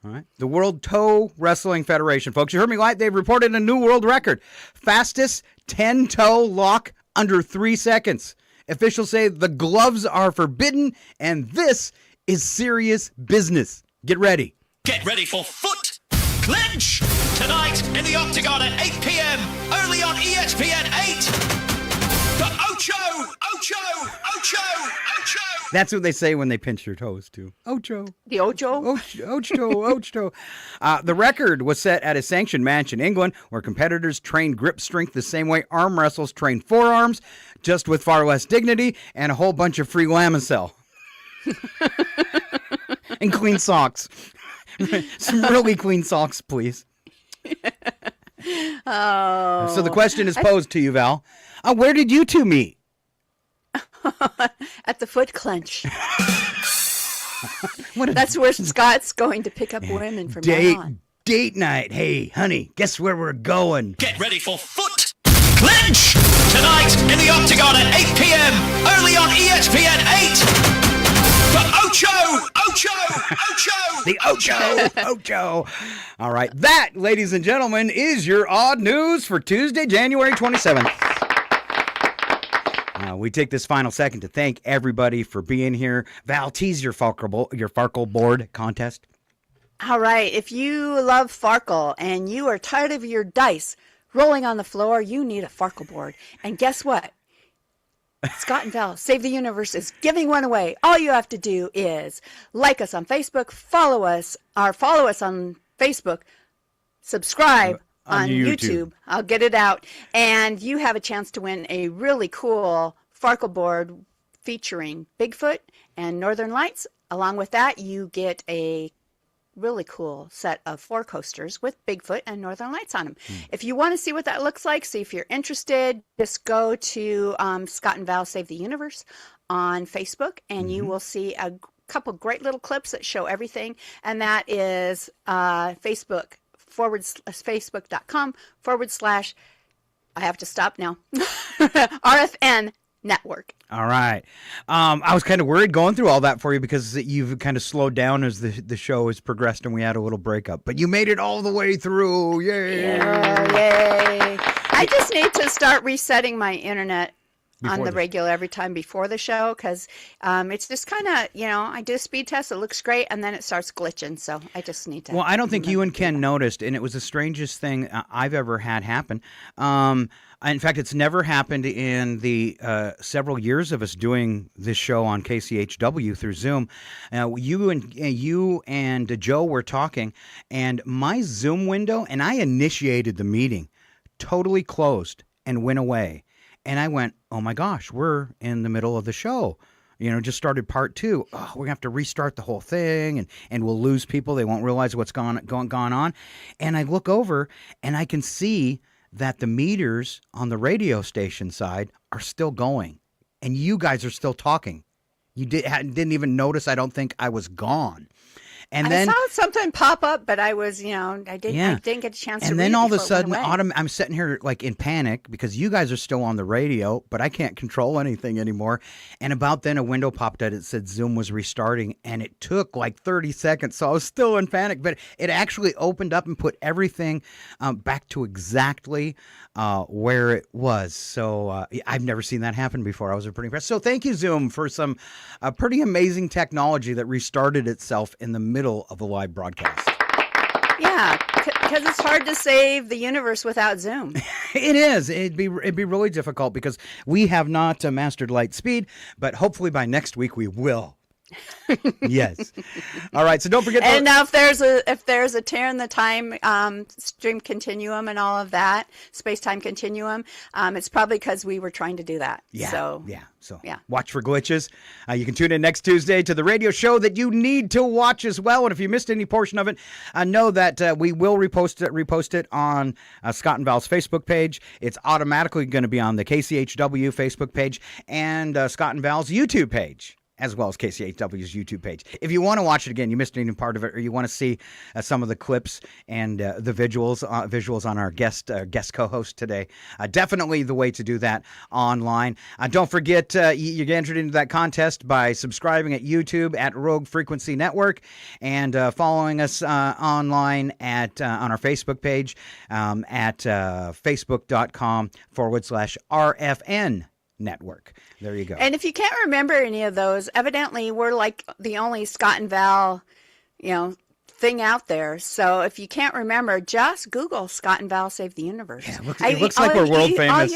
All right. The World Toe Wrestling Federation. Folks, you heard me right. They've reported a new world record. Fastest 10-toe lock under 3 seconds. Officials say the gloves are forbidden, and this is serious business. Get ready. Get ready for Foot Clinch tonight in the Octagon at 8 p.m. only on ESPN 8. The Ocho, Ocho, Ocho, Ocho. That's what they say when they pinch your toes, too. Ocho. The Ocho? Ocho. The record was set at a sanctioned match in England where competitors trained grip strength the same way arm wrestlers train forearms, just with far less dignity and a whole bunch of free Lamisil. And clean socks. Some really clean socks, please. Oh. So the question is posed to you, Val. Where did you two meet? At the Foot Clench. That's where Scott's going to pick up women from now on. Date night. Hey, honey, guess where we're going? Get ready for Foot Clinch tonight in the Octagon at 8 p.m. only on ESPN 8. The Ocho, Ocho, Ocho. The Ocho. All right. That, ladies and gentlemen, is your odd news for Tuesday, January 27th. We take this final second to thank everybody for being here. Val, tease your Farkle board contest. All right. If you love Farkle and you are tired of your dice rolling on the floor, you need a Farkle board. And guess what? Scott and Val Save the Universe is giving one away. All you have to do is like us on Facebook, follow us on Facebook, subscribe on YouTube. I'll get it out. And you have a chance to win a really cool Farkle board featuring Bigfoot and Northern Lights. Along with that, you get a really cool set of 4 coasters with Bigfoot and Northern Lights on them. If you want to see what that looks like, see if you're interested, just go to Scott and Val Save the Universe on Facebook, and you will see a couple great little clips that show everything. And that is Facebook.com/ I have to stop now. RFN Network. All right. I was kind of worried going through all that for you because you've kind of slowed down as the show has progressed and we had a little breakup. But you made it all the way through. Yay. Yeah, yay. I just need to start resetting my internet on the regular every time before the show because it's just kind of, I do a speed test. It looks great. And then it starts glitching. So I just need to. Well, I don't think you and Ken noticed. And it was the strangest thing I've ever had happen. In fact, it's never happened in the several years of us doing this show on KCHW through Zoom. You and Joe were talking, and my Zoom window, and I initiated the meeting, totally closed and went away. And I went, oh my gosh, we're in the middle of the show. Just started part 2. Oh, we're going to have to restart the whole thing, and we'll lose people. They won't realize what's gone on. And I look over, and I can see that the meters on the radio station side are still going, and you guys are still talking. You didn't even notice, I don't think, I was gone. And then I saw something pop up, but I was, I didn't get a chance to read it. And then all of a before it went sudden, away. I'm sitting here like in panic because you guys are still on the radio, but I can't control anything anymore. And about then a window popped out. It said Zoom was restarting, and it took like 30 seconds. So I was still in panic, but it actually opened up and put everything back to exactly where it was. So I've never seen that happen before. I was pretty impressed. So thank you, Zoom, for some pretty amazing technology that restarted itself in the middle of a live broadcast. Yeah, because it's hard to save the universe without Zoom. It is. It'd be really difficult because we have not mastered light speed, but hopefully by next week we will. Yes. All right. So don't forget. And now, if there's a tear in the time stream continuum and all of that space-time continuum, it's probably because we were trying to do that. Yeah. So watch for glitches. You can tune in next Tuesday to the radio show that you need to watch as well. And if you missed any portion of it, know that we will repost it on Scott and Val's Facebook page. It's automatically going to be on the KCHW Facebook page and Scott and Val's YouTube page, as well as KCHW's YouTube page. If you want to watch it again, you missed any part of it, or you want to see some of the clips and the visuals on our guest co-host today, definitely the way to do that online. Don't forget, you get entered into that contest by subscribing at YouTube at Rogue Frequency Network and following us online on our Facebook page at facebook.com/RFN Network. There you go. And if you can't remember any of those, evidently we're like the only Scott and Val, thing out there. So if you can't remember, just Google Scott and Val Save the Universe. Yeah, it looks like we're world famous.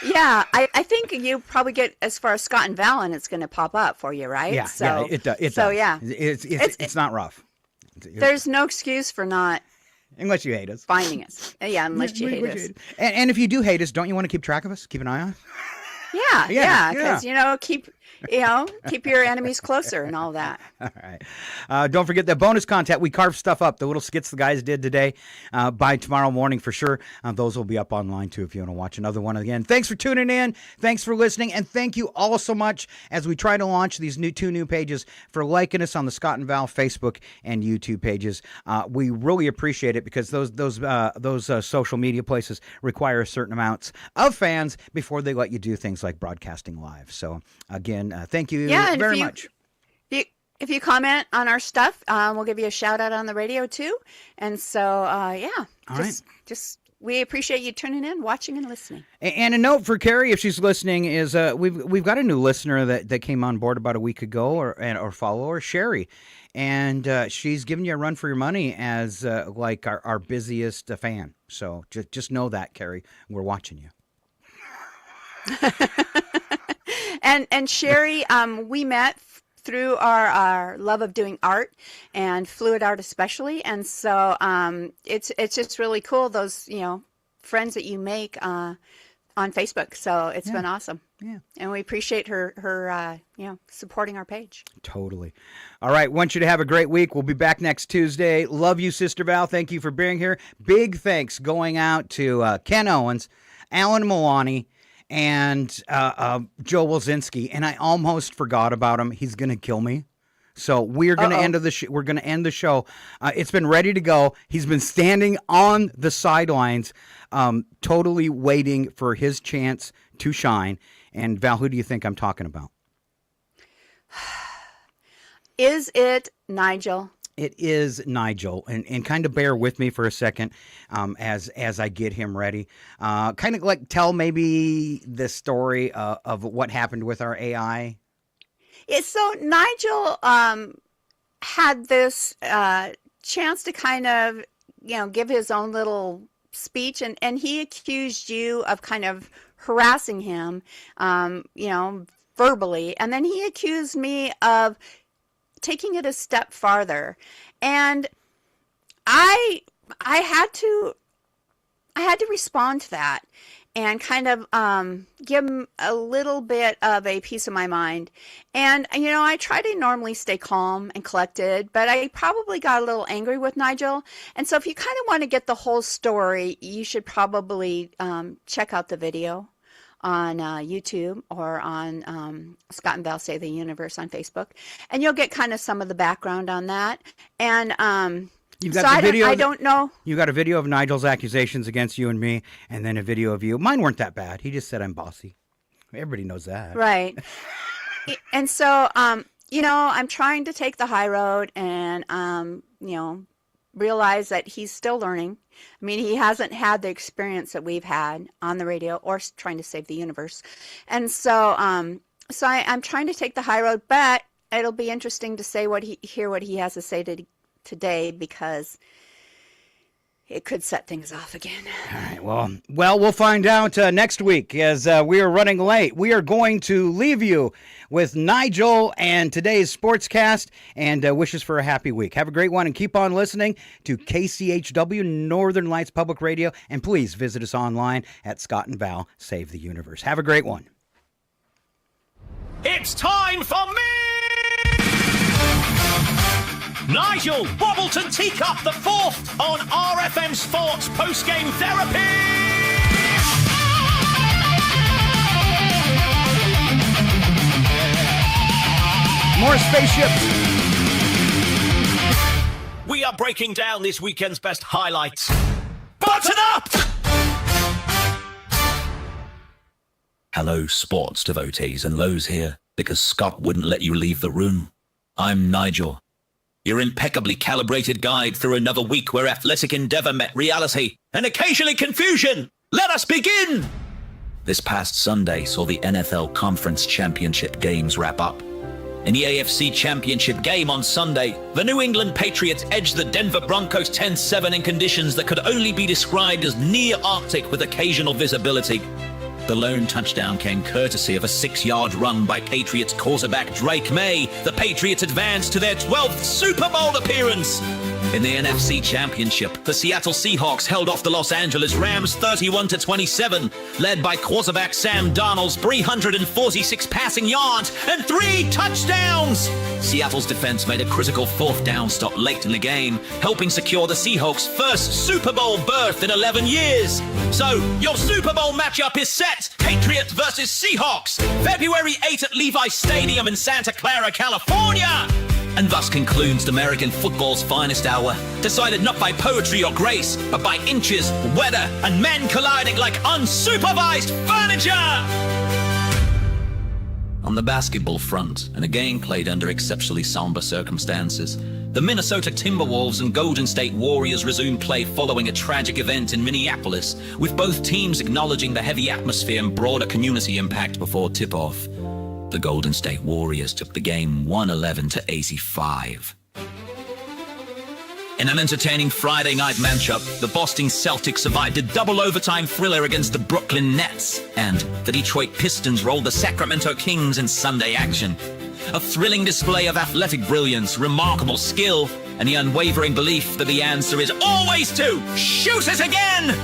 I think you probably get as far as Scott and Val, and it's going to pop up for you, right? Yeah, it does. Yeah, it's not rough. There's no excuse for not. Unless you hate us. Finding us. Yeah, unless you hate us. And if you do hate us, don't you want to keep track of us? Keep an eye on us? Yeah, because keep your enemies closer and all that. All right. Don't forget the bonus content. We carved stuff up. The little skits the guys did today. By tomorrow morning for sure. Those will be up online too if you want to watch another one again. Thanks for tuning in. Thanks for listening, and thank you all so much as we try to launch these two new pages for liking us on the Scott and Val Facebook and YouTube pages. We really appreciate it because those social media places require certain amounts of fans before they let you do things like broadcasting live. So again, thank you very much. If you comment on our stuff, we'll give you a shout out on the radio too. And so, just we appreciate you tuning in, watching, and listening. And a note for Carrie, if she's listening, is we've got a new listener that came on board about a week ago, or follower, Sherry, and she's giving you a run for your money as like our busiest fan. So just know that, Carrie, we're watching you. And Sherry, we met through our love of doing art and fluid art especially, and so it's just really cool, those friends that you make on Facebook. So it's been awesome. Yeah, and we appreciate her supporting our page. Totally. All right, want you to have a great week. We'll be back next Tuesday. Love you, Sister Val. Thank you for being here. Big thanks going out to Ken Owens, Alan Melani, and Joe Wulzynski, and I almost forgot about him. He's going to kill me. So we're going to end the show. It's been ready to go. He's been standing on the sidelines, totally waiting for his chance to shine. And Val, who do you think I'm talking about? Is it Nigel? It is Nigel, and kind of bear with me for a second as I get him ready. Kind of like tell maybe the story of what happened with our AI. So Nigel had this chance to kind of, give his own little speech, and he accused you of kind of harassing him, verbally, and then he accused me of taking it a step farther, and I had to respond to that, and kind of give him a little bit of a piece of my mind. And, I try to normally stay calm and collected, but I probably got a little angry with Nigel. And so if you kind of want to get the whole story, you should probably check out the video on YouTube or on Scott and Val Save the Universe on Facebook. And you'll get kind of some of the background on that. And You've got the video. I don't know. You got a video of Nigel's accusations against you and me, and then a video of you. Mine weren't that bad. He just said I'm bossy. Everybody knows that. Right. And so, I'm trying to take the high road and, realize that he's still learning. I mean, he hasn't had the experience that we've had on the radio or trying to save the universe. And so, I'm trying to take the high road, but it'll be interesting to hear what he has to say today, because it could set things off again. All right. Well, we'll find out next week, as we are running late. We are going to leave you with Nigel and today's sportscast, and wishes for a happy week. Have a great one, and keep on listening to KCHW Northern Lights Public Radio, and please visit us online at Scott and Val Save the Universe. Have a great one. It's time for me! Nigel Teacup the fourth on RFM Sports Post-Game Therapy! More spaceships! We are breaking down this weekend's best highlights. Button up! Hello, sports devotees, and Lowe's here, because Scott wouldn't let you leave the room. I'm Nigel, your impeccably calibrated guide through another week where athletic endeavor met reality and occasionally confusion. Let us begin! This past Sunday saw the NFL Conference Championship games wrap up. In the AFC Championship game on Sunday, the New England Patriots edged the Denver Broncos 10-7 in conditions that could only be described as near Arctic with occasional visibility. The lone touchdown came courtesy of a 6-yard run by Patriots quarterback Drake May. The Patriots advanced to their 12th Super Bowl appearance. In the NFC Championship, the Seattle Seahawks held off the Los Angeles Rams 31-27, led by quarterback Sam Darnold's 346 passing yards and 3 touchdowns. Seattle's defense made a critical 4th down stop late in the game, helping secure the Seahawks' first Super Bowl berth in 11 years. So, your Super Bowl matchup is set. Patriots versus Seahawks, February 8 at Levi's Stadium in Santa Clara, California. And thus concludes American football's finest hour, decided not by poetry or grace, but by inches, weather, and men colliding like unsupervised furniture! On the basketball front, and a game played under exceptionally somber circumstances, the Minnesota Timberwolves and Golden State Warriors resumed play following a tragic event in Minneapolis, with both teams acknowledging the heavy atmosphere and broader community impact before tip-off. The Golden State Warriors took the game 111-85. In an entertaining Friday night matchup, the Boston Celtics survived a double overtime thriller against the Brooklyn Nets, and the Detroit Pistons rolled the Sacramento Kings in Sunday action. A thrilling display of athletic brilliance, remarkable skill, and the unwavering belief that the answer is always to shoot it again!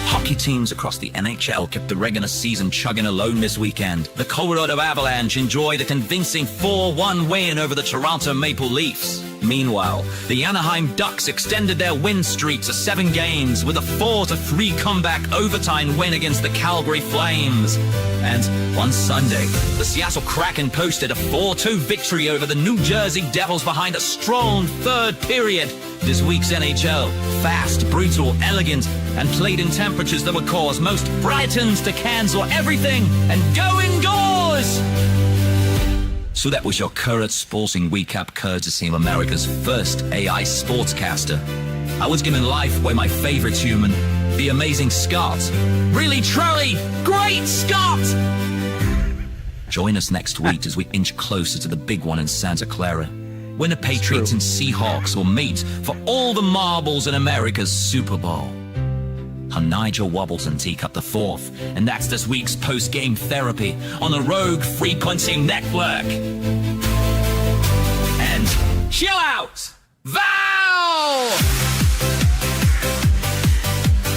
Hockey teams across the NHL kept the regular season chugging along this weekend. The Colorado Avalanche enjoyed a convincing 4-1 win over the Toronto Maple Leafs. Meanwhile, the Anaheim Ducks extended their win streak to 7 games with a 4-3 comeback overtime win against the Calgary Flames. And on Sunday, the Seattle Kraken posted a 4-2 victory over the New Jersey Devils behind a strong third period. This week's NHL, fast, brutal, elegant, and played in temperatures that would cause most Britons to cancel everything and go indoors. So that was your current sporting recap courtesy of America's first AI sportscaster. I was given life by my favorite human, the amazing Scott. Really, truly, great Scott! Join us next week as we inch closer to the big one in Santa Clara, when the Patriots and Seahawks will meet for all the marbles in America's Super Bowl. I'm Nigel Teacup the fourth, and that's this week's post-game therapy on the Rogue Frequency Network. And chill out, Val!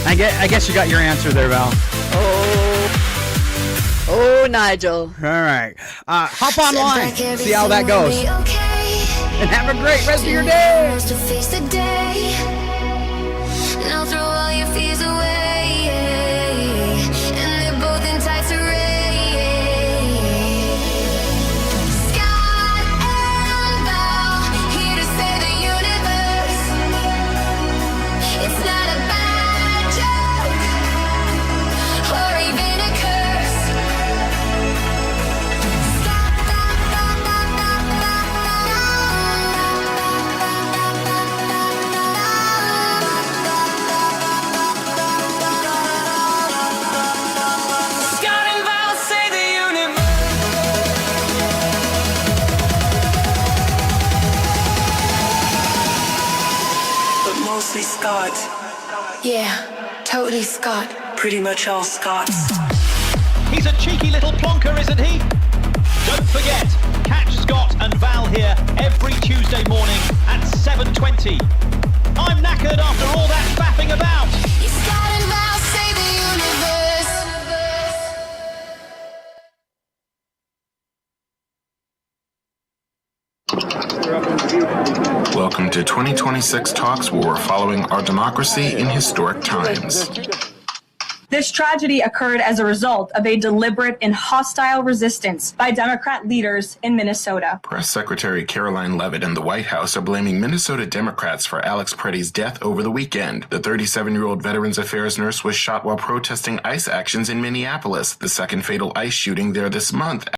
I guess you got your answer there, Val. Oh, Nigel. All right. Hop online. See how that goes. And have a great rest of your day. Now throw all your fears away. And they're both in tights array. Scott and Val, here to save the universe. It's not a bad joke, or even a curse. Scott and Val save the universe. But mostly Scott. Yeah, totally Scott. Pretty much all Scots. He's a cheeky little plonker, isn't he? Don't forget, catch Scott and Val here every Tuesday morning at 7:20. I'm knackered after all that faffing about. Scott and Val save the universe. Welcome to 2026 Talks, where we're following our democracy in historic times. This tragedy occurred as a result of a deliberate and hostile resistance by Democrat leaders in Minnesota. Press Secretary Caroline Leavitt and the White House are blaming Minnesota Democrats for Alex Preddy's death over the weekend. The 37-year-old Veterans Affairs nurse was shot while protesting ICE actions in Minneapolis, the second fatal ICE shooting there this month.